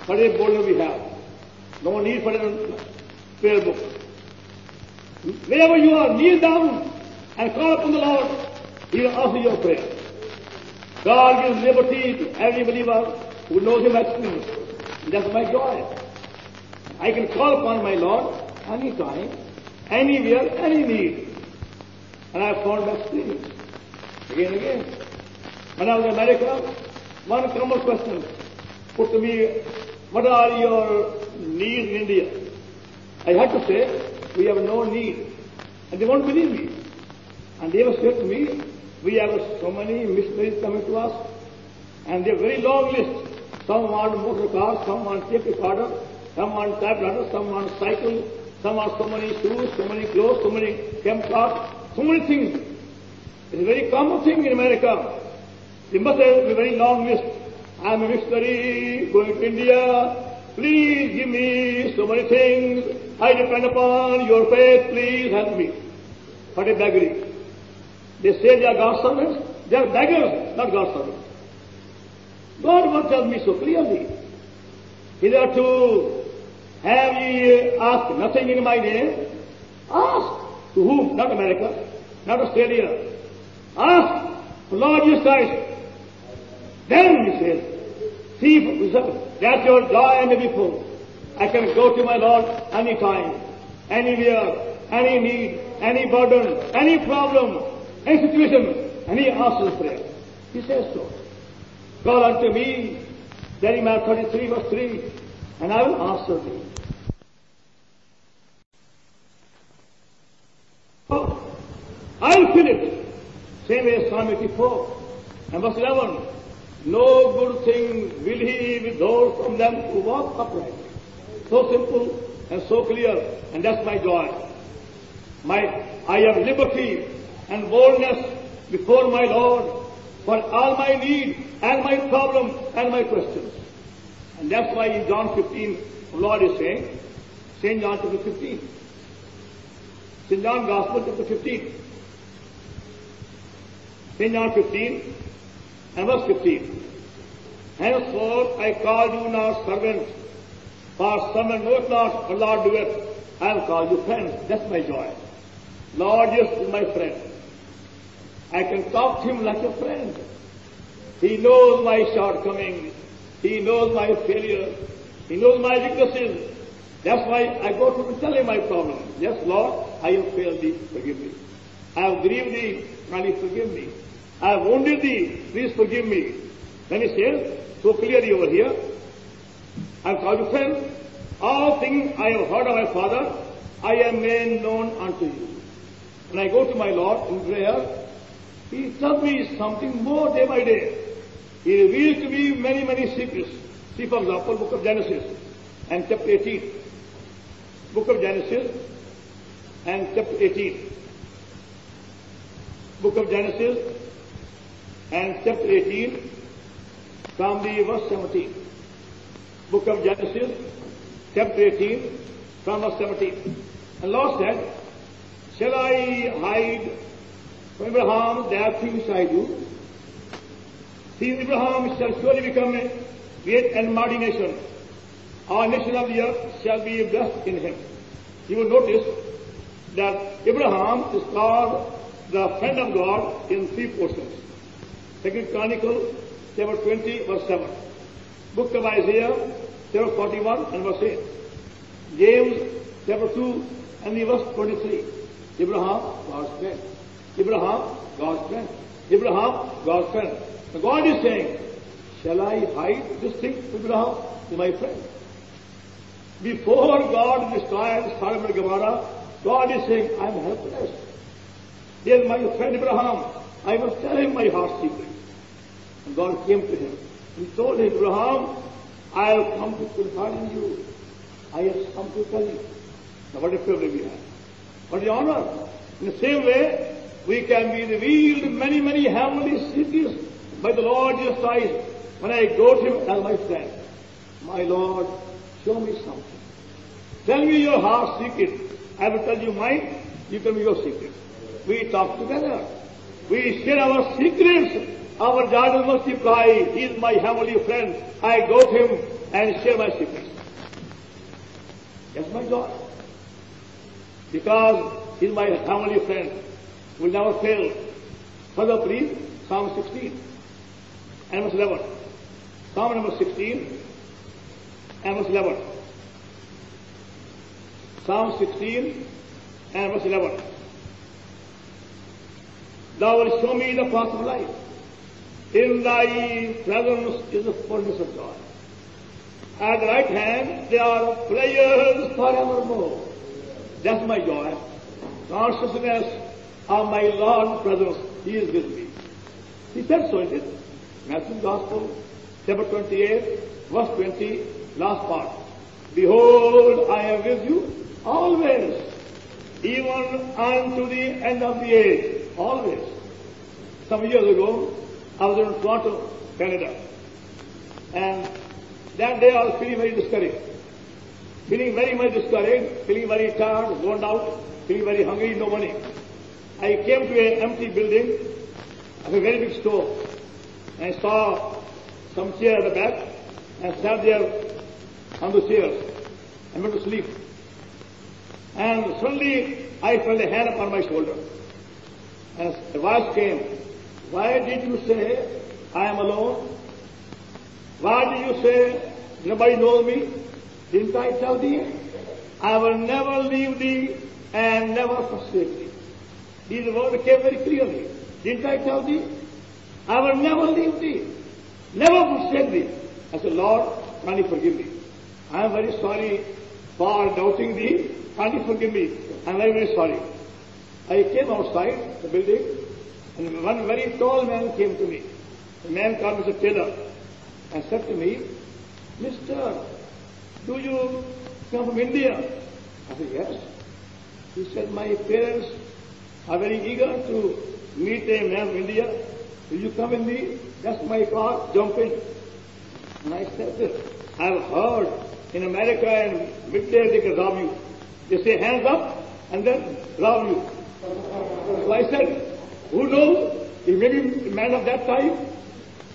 What a boldness we have. No need for a prayer book. Wherever you are, kneel down and call upon the Lord. He will answer your prayer. God gives liberty to every believer who knows Him as King. That's my joy. I can call upon my Lord anytime, anywhere, any need. And I have found my experience again and again. When I was in America, one common question put to me, what are your needs in India? I had to say, we have no need. And they won't believe me. And they have said to me, we have so many missionaries coming to us, and they have very long list. Some want motor cars, some want tape recorder, some want typewriter, some want cycle, some want so many shoes, so many clothes, so many camp cars, so many things. It's a very common thing in America. They must have a very long list. I am a missionary going to India. Please give me so many things. I depend upon your faith. Please help me. What a beggary. They say they are God's servants. They are beggars, not God's servants. God will tell me so clearly. Hitherto have ye asked nothing in my name? Ask. To whom? Not America, not Australia. Ask the Lord Jesus Christ. Then, he says, see that your joy may be full. I can go to my Lord any time, anywhere, any need, any burden, any problem, any situation, and He answers prayer. He says so. Call unto me, Jeremiah 33 verse 3, and I will answer thee. I'll fill it. Same as Psalm 84 and verse 11. No good thing will He withhold from them who walk uprightly. So simple and so clear, and that's my joy. I have liberty and boldness before my Lord for all my need and my problem and my questions. And that's why in John 15, the Lord is saying, St. John chapter 15, St. John Gospel chapter 15, St. John 15 and verse 15. Henceforth I call you not servants, for servant knoweth not what Lord doeth. I have called you friends. That's my joy. Lord is my friend. I can talk to Him like a friend. He knows my shortcomings. He knows my failures. He knows my weaknesses. That's why I go to Him and tell Him my problem. Yes, Lord, I have failed Thee. Forgive me. I have grieved Thee. Kindly forgive me. I have wounded Thee. Please forgive me. Then He says, so clearly over here, I have called you friend. All things I have heard of my Father, I have made known unto you. When I go to my Lord in prayer, He tells me something more day by day. He reveals to me many, many secrets. See, for example, Book of Genesis and chapter 18. Book of Genesis and chapter 18. Book of Genesis and chapter 18 from the verse 17. Book of Genesis, chapter 18 from verse 17. And Lord said, shall I hide from Abraham that thing which I do? See, Abraham shall surely become a great and mighty nation. Our nation of the earth shall be blessed in him. You will notice that Abraham is called the friend of God in three portions. 2 Chronicles, chapter 20, verse 7. Book of Isaiah, chapter 41 and verse 8. James, chapter 2 and the verse 23. Abraham, God's friend. Abraham, God's friend. Abraham, God's friend. Now God is saying, shall I hide this thing, Abraham, to my friend? Before God destroyed Sodom and Gomorrah, God is saying, I am helpless. Here's my friend Abraham. I must tell him my heart's secret. And God came to him. He told him, Abraham, I have come to confide in you. I have come to tell you. Now what a privilege we have. What an honor. In the same way, we can be revealed many, many heavenly secrets by the Lord Jesus Christ when I go to Him as my friend. My Lord, show me something. Tell me your heart's secret. I will tell you mine. You tell me your secret. We talk together. We share our secrets. Our joy will multiply. He is my heavenly friend. I go to Him and share my secrets. That's my joy. Because He is my heavenly friend, will never fail. Further, please, Psalm 16 and verse 11. Psalm number 16 and verse 11. Psalm 16 and verse 11. Thou wilt show me the path of life. In thy presence is the fullness of joy. At the right hand there are pleasures forevermore. That's my joy. Consciousness of my Lord's presence. He is with me. He said so, isn't it? Matthew's Gospel, chapter 28, verse 20, last part. Behold, I am with you always, even unto the end of the age. Always. Some years ago, I was in Toronto, Canada. And that day I was feeling very discouraged. Feeling very much discouraged, feeling very tired, worn out, feeling very hungry, no money. I came to an empty building of a very big store and saw some chair at the back and sat there on the chairs and went to sleep. And suddenly I felt a hand upon my shoulder. And the voice came, why did you say I am alone? Why did you say nobody knows me? Didn't I tell thee? I will never leave thee and never forsake thee. These words came very clearly. Didn't I tell thee? I will never leave thee, never forsake thee. I said, Lord, kindly forgive me. I am very sorry for doubting thee. Kindly forgive me. I am very, very sorry. I came outside the building, and one very tall man came to me. The man called Mr. Taylor and said to me, Mister, do you come from India? I said, yes. He said, my parents are very eager to meet a man from India. Will you come with me? That's my car, jump in. And I said, I've heard in America and midday they can rob you. They say hands up and then rob you. So I said, who knows? He may be a man of that time.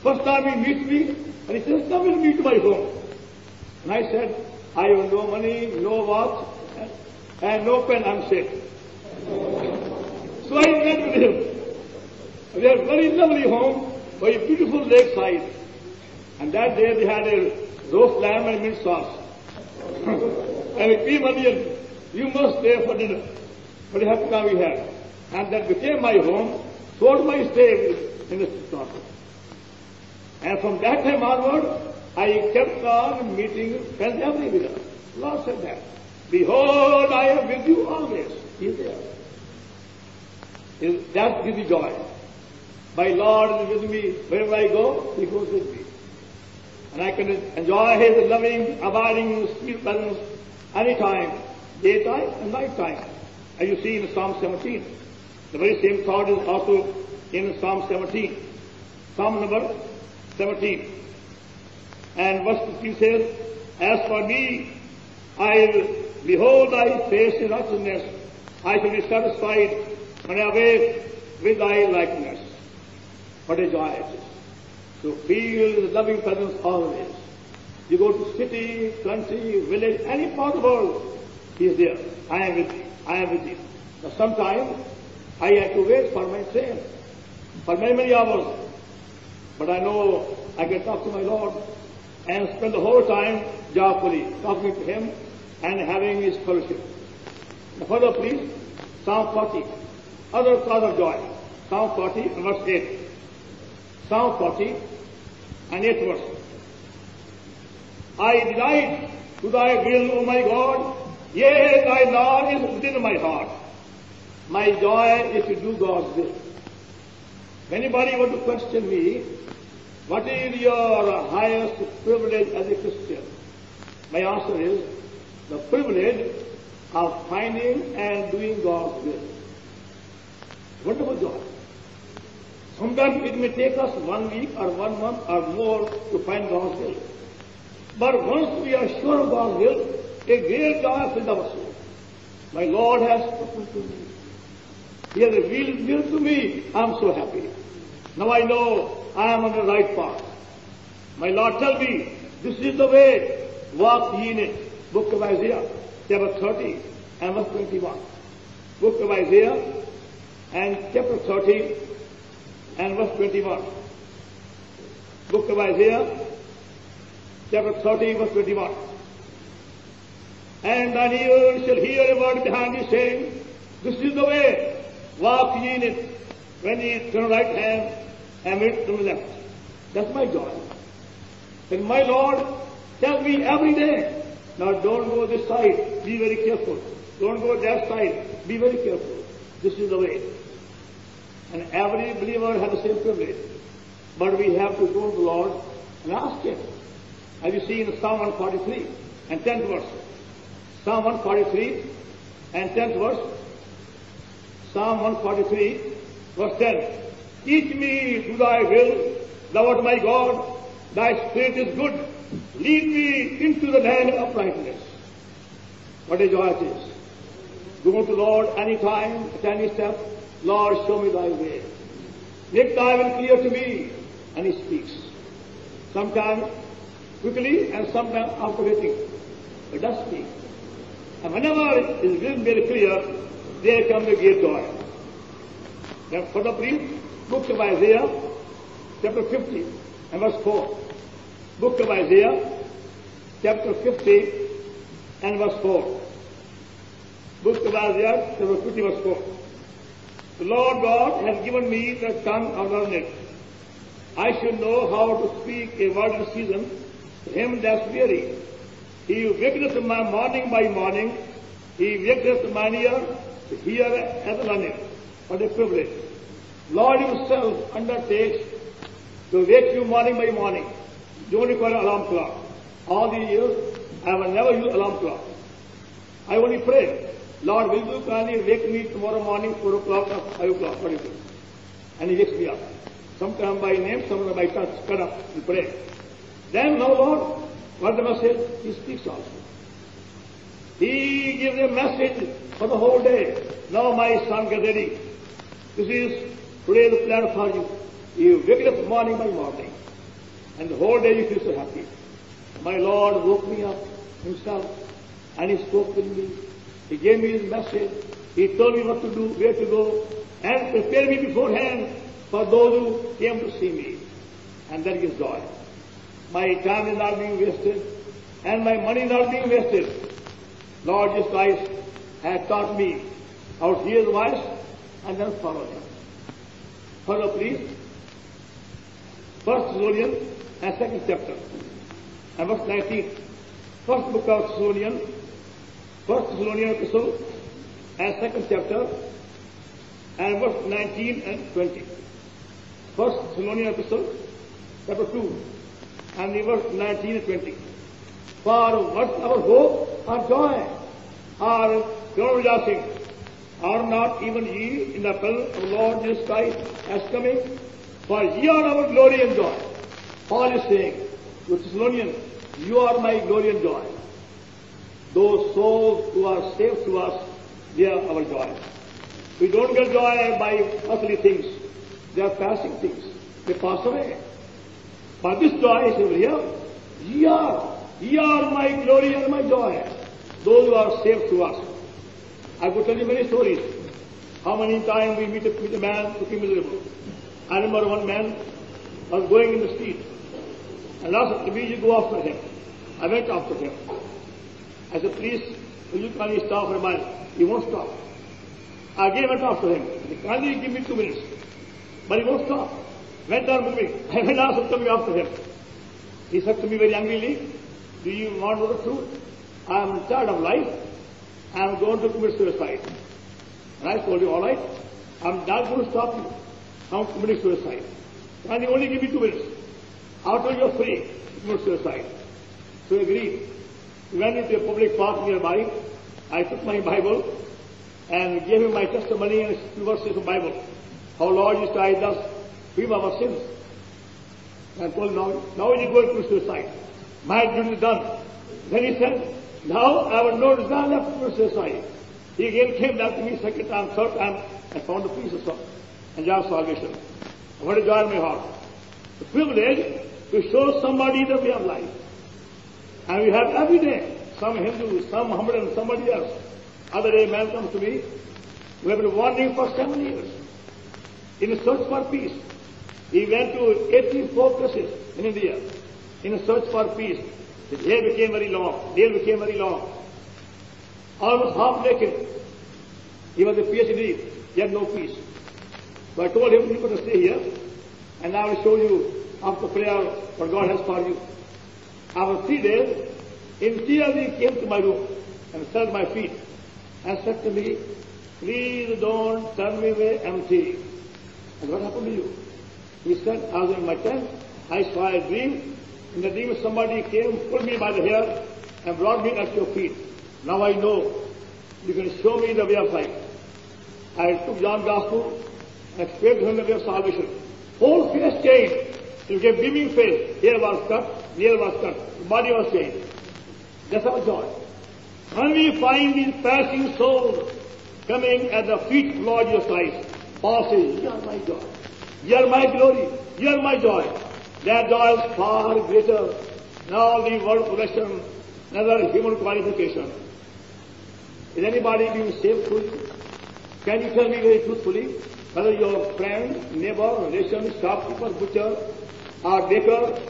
First time he meets me, and he says, come with me to my home. And I said, I have no money, no watch, and no pen, I'm safe. So I went with him. We had a very lovely home, very beautiful lakeside. And that day they had a roast lamb and mint sauce. And he came and you must stay for dinner. But happy now we had. And that became my home, so my stay in the Toronto. And from that time onward, I kept on meeting friends everywhere. Lord said that. Behold, I am with you always. He is there. That gives me joy. My Lord is with me. Wherever I go, He goes with me. And I can enjoy His loving, abiding, sweet presence anytime, daytime and nighttime. As you see in Psalm 17. The very same thought is also in Psalm 17. Psalm number 17. And verse 15 says, as for me, I will behold thy face in righteousness. I shall be satisfied when I awake with thy likeness. What a joy it is. To feel the loving presence always. You go to city, country, village, any part of the world, He is there. I am with you. I am with you. But sometimes I have to wait for my train for many, many hours. But I know I can talk to my Lord and spend the whole time joyfully talking to Him and having His fellowship. Now further please, Psalm 40, other cause of joy. Psalm 40 and verse 8. Psalm 40 and 8th verse. I delight to thy will, O my God, yea, thy law is within my heart. My joy is to do God's will. If anybody were to question me, what is your highest privilege as a Christian? My answer is the privilege of finding and doing God's will. Wonderful joy. Sometimes it may take us 1 week or 1 month or more to find God's will. But once we are sure of God's will, a great joy fills our soul. My Lord has spoken to me. He has revealed His will to me. I am so happy. Now I know I am on the right path. My Lord, tell me This is the way, walk ye in it. Book of Isaiah, chapter 30 and verse 21. Book of Isaiah and chapter 30 and verse 21. Book of Isaiah, chapter 30, verse 21. And thine ear shall hear a word behind thee saying, this is the way, walk ye in it, when ye turn right hand and it to the left. That's my joy. And my Lord tells me every day, now don't go this side, be very careful. Don't go that side, be very careful. This is the way. And every believer has the same privilege. But we have to go to the Lord and ask Him. Have you seen Psalm 143 and 10th verse? Psalm 143 and 10th verse. Psalm 143 verse 10. Teach me to thy will, thou art my God, thy spirit is good. Lead me into the land of righteousness. What a joy it is. Go to the Lord any time, at any step. Lord, show me thy way. Make thy will clear to me. And He speaks. Sometimes quickly and sometimes after waiting. But does speak. And whenever His will is made clear, there comes a great joy. Then further brief, book of Isaiah, chapter 50 and verse 4. Book of Isaiah, chapter 50 and verse 4. Book of Isaiah, chapter 50, verse 4. The Lord God has given me the tongue of the learned. I should know how to speak a word in season to him that's weary. He waketh my morning by morning. He waketh mine ear to hear as a learning. What a privilege. Lord Himself undertakes to wake you morning by morning. You don't require an alarm clock. All these years, I have never used alarm clock. I only pray, Lord, will you kindly wake me tomorrow morning, 4 o'clock or 5 o'clock, what do you do? And He wakes me up. Sometimes by name, sometimes by touch, cut up and pray. Then, now Lord, what the message? He speaks also. He gives a message for the whole day. Now my son, get ready. This is today's plan for you. You wake up morning by morning. And the whole day you feel so happy. My Lord woke me up Himself and He spoke with me. He gave me His message. He told me what to do, where to go, and prepared me beforehand for those who came to see me. And that gives joy. My time is not being wasted, and my money is not being wasted. Lord Jesus Christ has taught me how to hear His voice and then follow Him. Follow, please. 1 Thessalonians and 2nd chapter and verse 19. First book of Thessalonians, 1 Thessalonians epistle and 2nd chapter and verse 19 and 20. 1 Thessalonians epistle, chapter 2 and the verse 19 and 20. For what's our hope, our joy, our pure rejoicing? Are not even ye in the presence of the Lord Jesus Christ as coming? For ye are our glory and joy. Paul is saying to Thessalonians, you are my glory and joy. Those souls who are saved to us, they are our joy. We don't get joy by earthly things. They are passing things. They pass away. But this joy is over here. Ye are my glory and my joy. Those who are saved to us. I could tell you many stories. How many times we meet a man looking miserable. I remember one man was going in the street. And asked me to go after him. I went after him. I said, please, will you kindly stop for a minute? He won't stop. I went after him. He said, kindly give me 2 minutes. But he won't stop. Went on moving. I went on coming after him. He said to me very angrily, do you want to know the truth? I am tired of life. I am going to commit suicide. And I told you, all right, I am not going to stop you. I am committing suicide. Can you only give me 2 minutes? After you are free to commit suicide. So he agreed. We went into a public park nearby. I took my Bible and gave him my testimony and verses of the Bible. How Lord Jesus Christ does forgive our sins. And I told him, now you go to commit suicide. My duty is done. Then he said, now I have no desire left to commit suicide. He again came back to me second time, third time, and found the peace of soul and joy of salvation. What a joy in my heart. The privilege to show somebody the way of life. And we have every day some Hindu, some Mohammedan, somebody else. Other day, man comes to me who have been wandering for 7 years in a search for peace. He went to 84 places in India in a search for peace. His hair became very long, nail became very long, almost half naked. He was a PhD, he had no peace. So I told him, you could stay here, and I will show you after prayer what God has for you. After 3 days, in tears he came to my room and sat at my feet and said to me, please don't turn me away empty. And what happened to you? He said, I was in my tent, I saw a dream. In the dream somebody came, pulled me by the hair and brought me at your feet. Now I know you can show me the way of life. I took John's Gospel and explained to him the way of salvation. Whole face changed. He became beaming face. Hair was cut, nail was cut, the body was changed. That's our joy. When we find these passing souls coming at the feet of Lord Jesus Christ, Paul says, you are my joy. You are my glory. You are my joy. That joy is far greater than all the world possession, another human qualification. Is anybody being saved through you? Can you tell me very truthfully whether your friend, neighbor, relation, shopkeeper, butcher, or baker,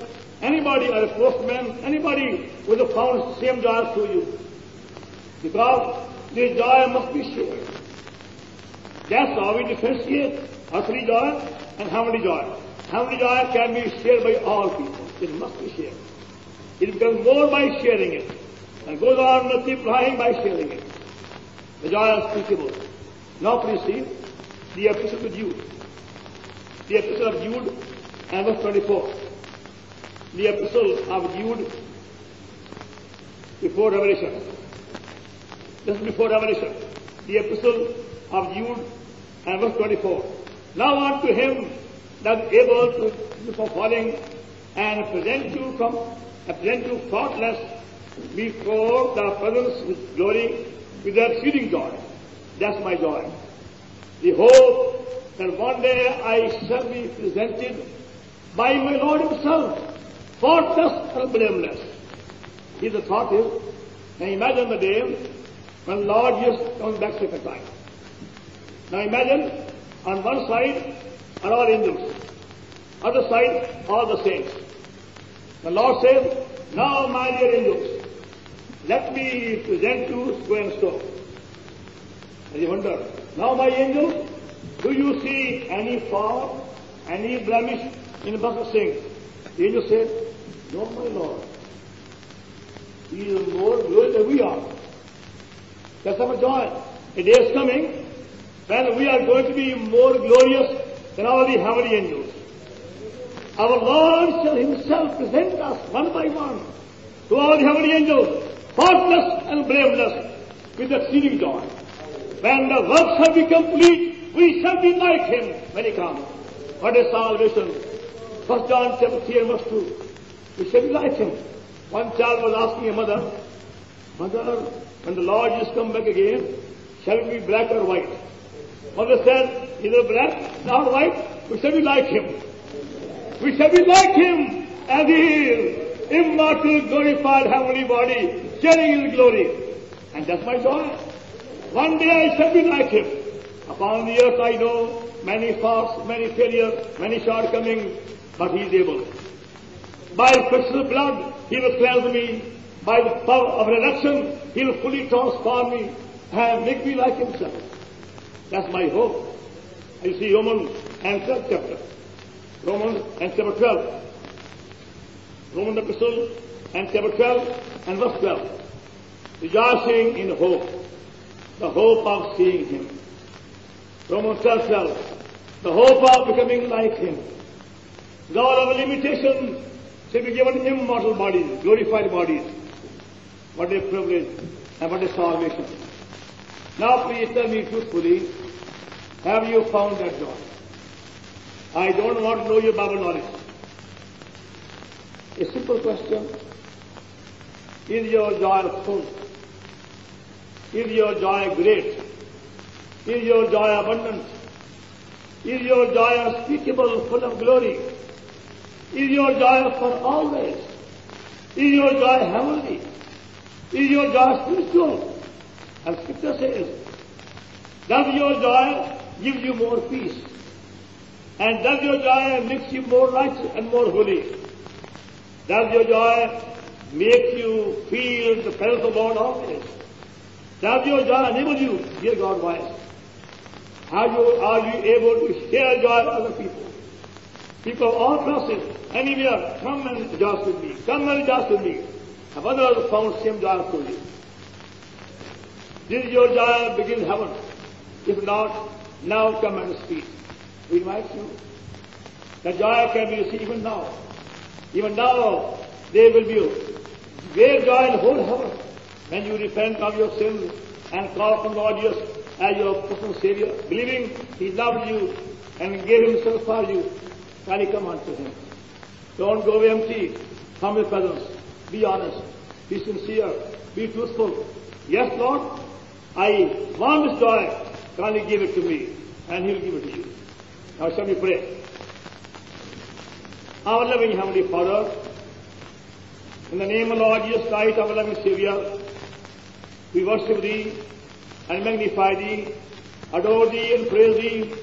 anybody, or a postman, anybody who has found same joy through you? Because this joy must be shared. That's how we differentiate earthly joy and heavenly joy. Heavenly joy can be shared by all people. It must be shared. It becomes more by sharing it, and goes on multiplying by sharing it. The joy is unspeakable. Now please see the epistle to Jude. The epistle of Jude and verse 24. The epistle of Jude before Revelation. This is before Revelation. The epistle of Jude and verse 24. Now unto him that is able to keep you from falling and present you faultless before the presence of glory with exceeding joy. That's my joy. The hope that one day I shall be presented by my Lord himself, faultless and blameless. Here the thought is, now imagine the day when Lord Jesus comes back second time. Now imagine, on one side are all angels, other side all the saints. The Lord says, now my dear angels, let me present you so and so. And you wonder, now my angels, do you see any fault, any blemish in the book of saints? The angel said, no, my Lord. He is more glorious than we are. That's our joy. A day is coming when we are going to be more glorious than all the heavenly angels. Our Lord shall himself present us one by one to all the heavenly angels, faultless and blameless, with exceeding joy. When the work shall be complete, we shall be like him when he comes. What is salvation? 1 John chapter 3 and verse 2. We shall be like him. One child was asking a mother, Mother, when the Lord Jesus come back again, shall it be black or white? Mother said, either black or white, we shall be like him. We shall be like him as he is, immortal, glorified, heavenly body, sharing his glory. And that's my joy. One day I shall be like him. Upon the earth I know many faults, many failures, many shortcomings, but he is able. By his precious blood, he will cleanse me. By the power of resurrection, he will fully transform me and make me like himself. That's my hope. You see Romans and 12th chapter. Romans and chapter 12. Romans epistle and chapter 12 and verse 12. Rejoicing in hope. The hope of seeing him. Romans 12:12. The hope of becoming like him. God of limitation shall be given immortal bodies, glorified bodies. What a privilege and what a salvation. Now please tell me truthfully, have you found that joy? I don't want to know your Bible knowledge. A simple question. Is your joy full? Is your joy great? Is your joy abundant? Is your joy unspeakable, full of glory? Is your joy for always? Is your joy heavenly? Is your joy spiritual? And Scripture says, does your joy give you more peace? And does your joy make you more righteous and more holy? Does your joy make you feel the presence of the Lord always? Does your joy enable you, dear God, wise? Are you able to share joy with other people? People of all classes, anywhere, come and rejoice with me. Come and rejoice with me. Have others found same joy for you? Did your joy begin heaven? If not, now come and speak. We invite you. The joy can be received even now. Even now, there will be great joy in the whole heaven when you repent of your sins and call upon Lord Jesus as your personal Savior, believing He loved you and gave Himself for you. Can you come unto Him? Don't go away empty from His presence. Be honest. Be sincere. Be truthful. Yes, Lord, I want this joy. Can you give it to me? And He will give it to you. Now shall we pray? Our loving Heavenly Father, in the name of Lord Jesus Christ, our loving Savior, we worship Thee and magnify Thee, adore Thee and praise Thee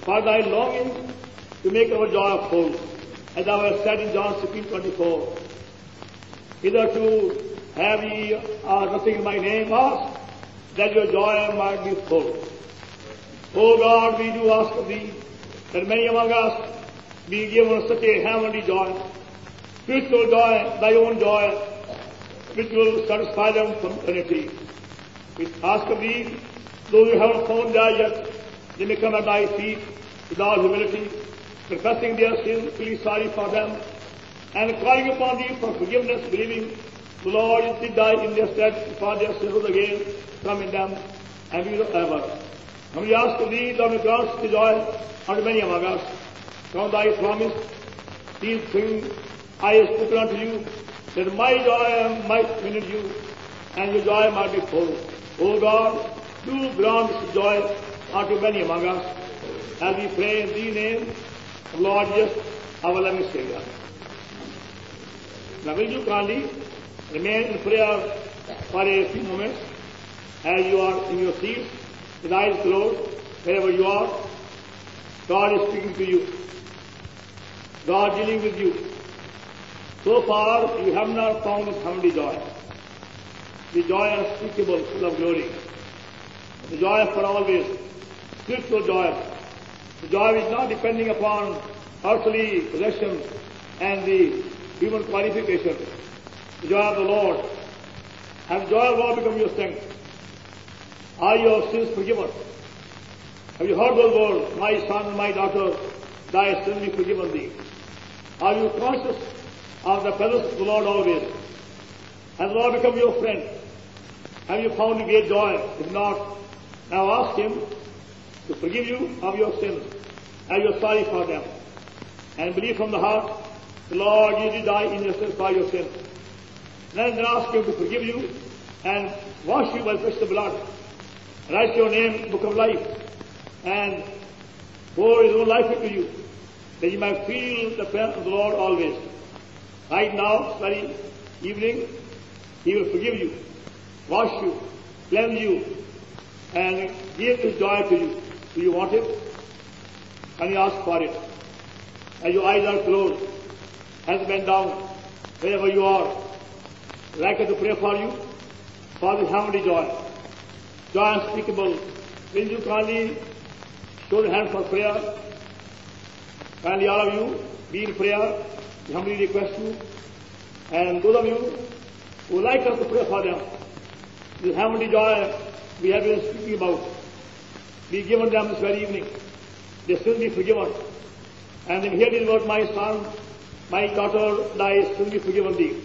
for Thy longing to make our joy full. As thou hast said in John 16:24, hitherto have ye nothing in my name asked, that your joy might be full. O God, we do ask of Thee that many among us be given such a heavenly joy, spiritual joy, Thy own joy, which will satisfy them from eternity. We ask of Thee, those who haven't found Thee yet, they may come at Thy feet with all humility, confessing their sins, feeling sorry for them, and calling upon Thee for forgiveness, believing the Lord did die in their stead for their sins again come in them, and we will ever. And we ask of Thee, Thou may grant the joy unto many among us. From Thy promise, these things I have spoken unto you, that my joy might be in you, and your joy might be full. O God, do grant this joy unto many among us, as we pray in Thy name, Lord Jesus, our loving Savior. Now will you kindly remain in prayer for a few moments, as you are in your seats, with eyes closed, wherever you are. God is speaking to you. God dealing with you. So far, you have not found this heavenly joy. The joy unspeakable, full of glory. The joy for always. Spiritual joy. The joy is not depending upon earthly possessions and the human qualification. The joy of the Lord. Has the joy of the Lord become your strength? Are your sins forgiven? Have you heard those words, my son, my daughter, thy sins be forgiven thee? Are you conscious of the presence of the Lord always? Has the Lord become your friend? Have you found great joy? If not, now ask Him to forgive you of your sins, as you are sorry for them. And believe from the heart, the Lord, you did die in your sins for your sins. Then ask Him to forgive you and wash you by the precious blood. Write your name in the book of life and pour His own life into you, that you might feel the presence of the Lord always. Right now, this very evening, He will forgive you, wash you, cleanse you, and give His joy to you. Do you want it? Can you ask for it? As your eyes are closed, hands bent down, wherever you are, I'd like to pray for you, for this heavenly joy. Joy unspeakable. Will you kindly show the hand for prayer? Kindly all of you be in prayer. We humbly request you. And those of you who would like us to pray for them, this heavenly joy we have been speaking about, be given them this very evening. Their sins be forgiven. And then hear these words, my son, my daughter, thy sins be forgiven thee.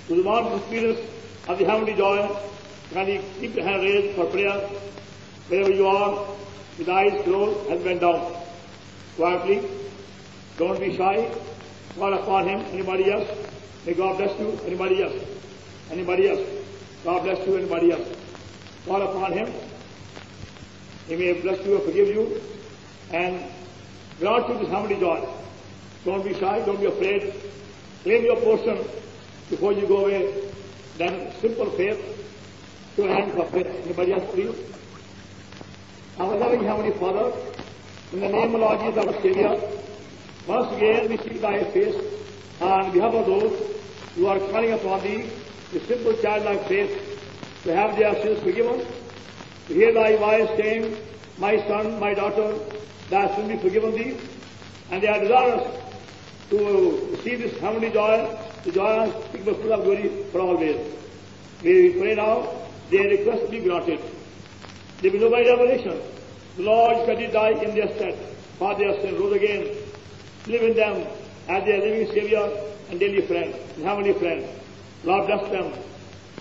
To the one experience of the heavenly joy, can you keep your hand raised for prayer, wherever you are, with eyes closed and bent down. Quietly. Don't be shy. Call upon Him. Anybody else? May God bless you. Anybody else? Anybody else? God bless you. Anybody else? Call upon Him. He may bless you or forgive you and grant you this heavenly joy. Don't be shy. Don't be afraid. Claim your portion before you go away, then simple faith, to your hand for faith. Anybody else, please? Our loving Heavenly Father, in the name of Lord Jesus our Savior, once again we seek Thy face on behalf of those who are calling upon Thee with simple childlike faith to have their sins forgiven, to hear Thy voice saying, my son, my daughter, Thy sins be forgiven Thee, and they are desirous to see this heavenly joy, the joy unspeakable full of glory for always. May we pray now, their request be granted. They will know by revelation, the Lord did die in their stead, for their sin rose again. Live in them as their living Savior and daily friend, and heavenly friend. Lord, bless them,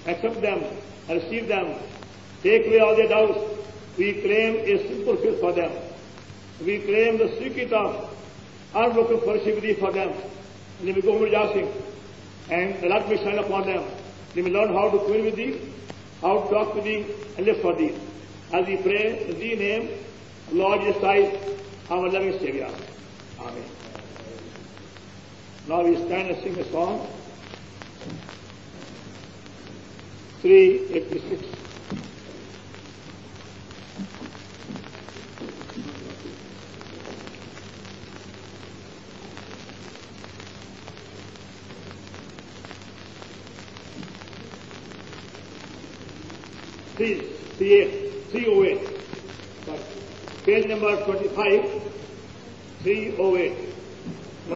accept them, and receive them. Take away all their doubts. We claim a simple faith for them. We claim the secret of unbroken fellowship with Thee for them. And they will go rejoicing, and the light will shine upon them. They will learn how to commune with Thee, how to talk with Thee, and live for Thee. As we pray in Thee name, Lord Jesus Christ, our loving Savior. Amen. Now we stand and sing a song. 386. Please, 308. Page number 25, 308.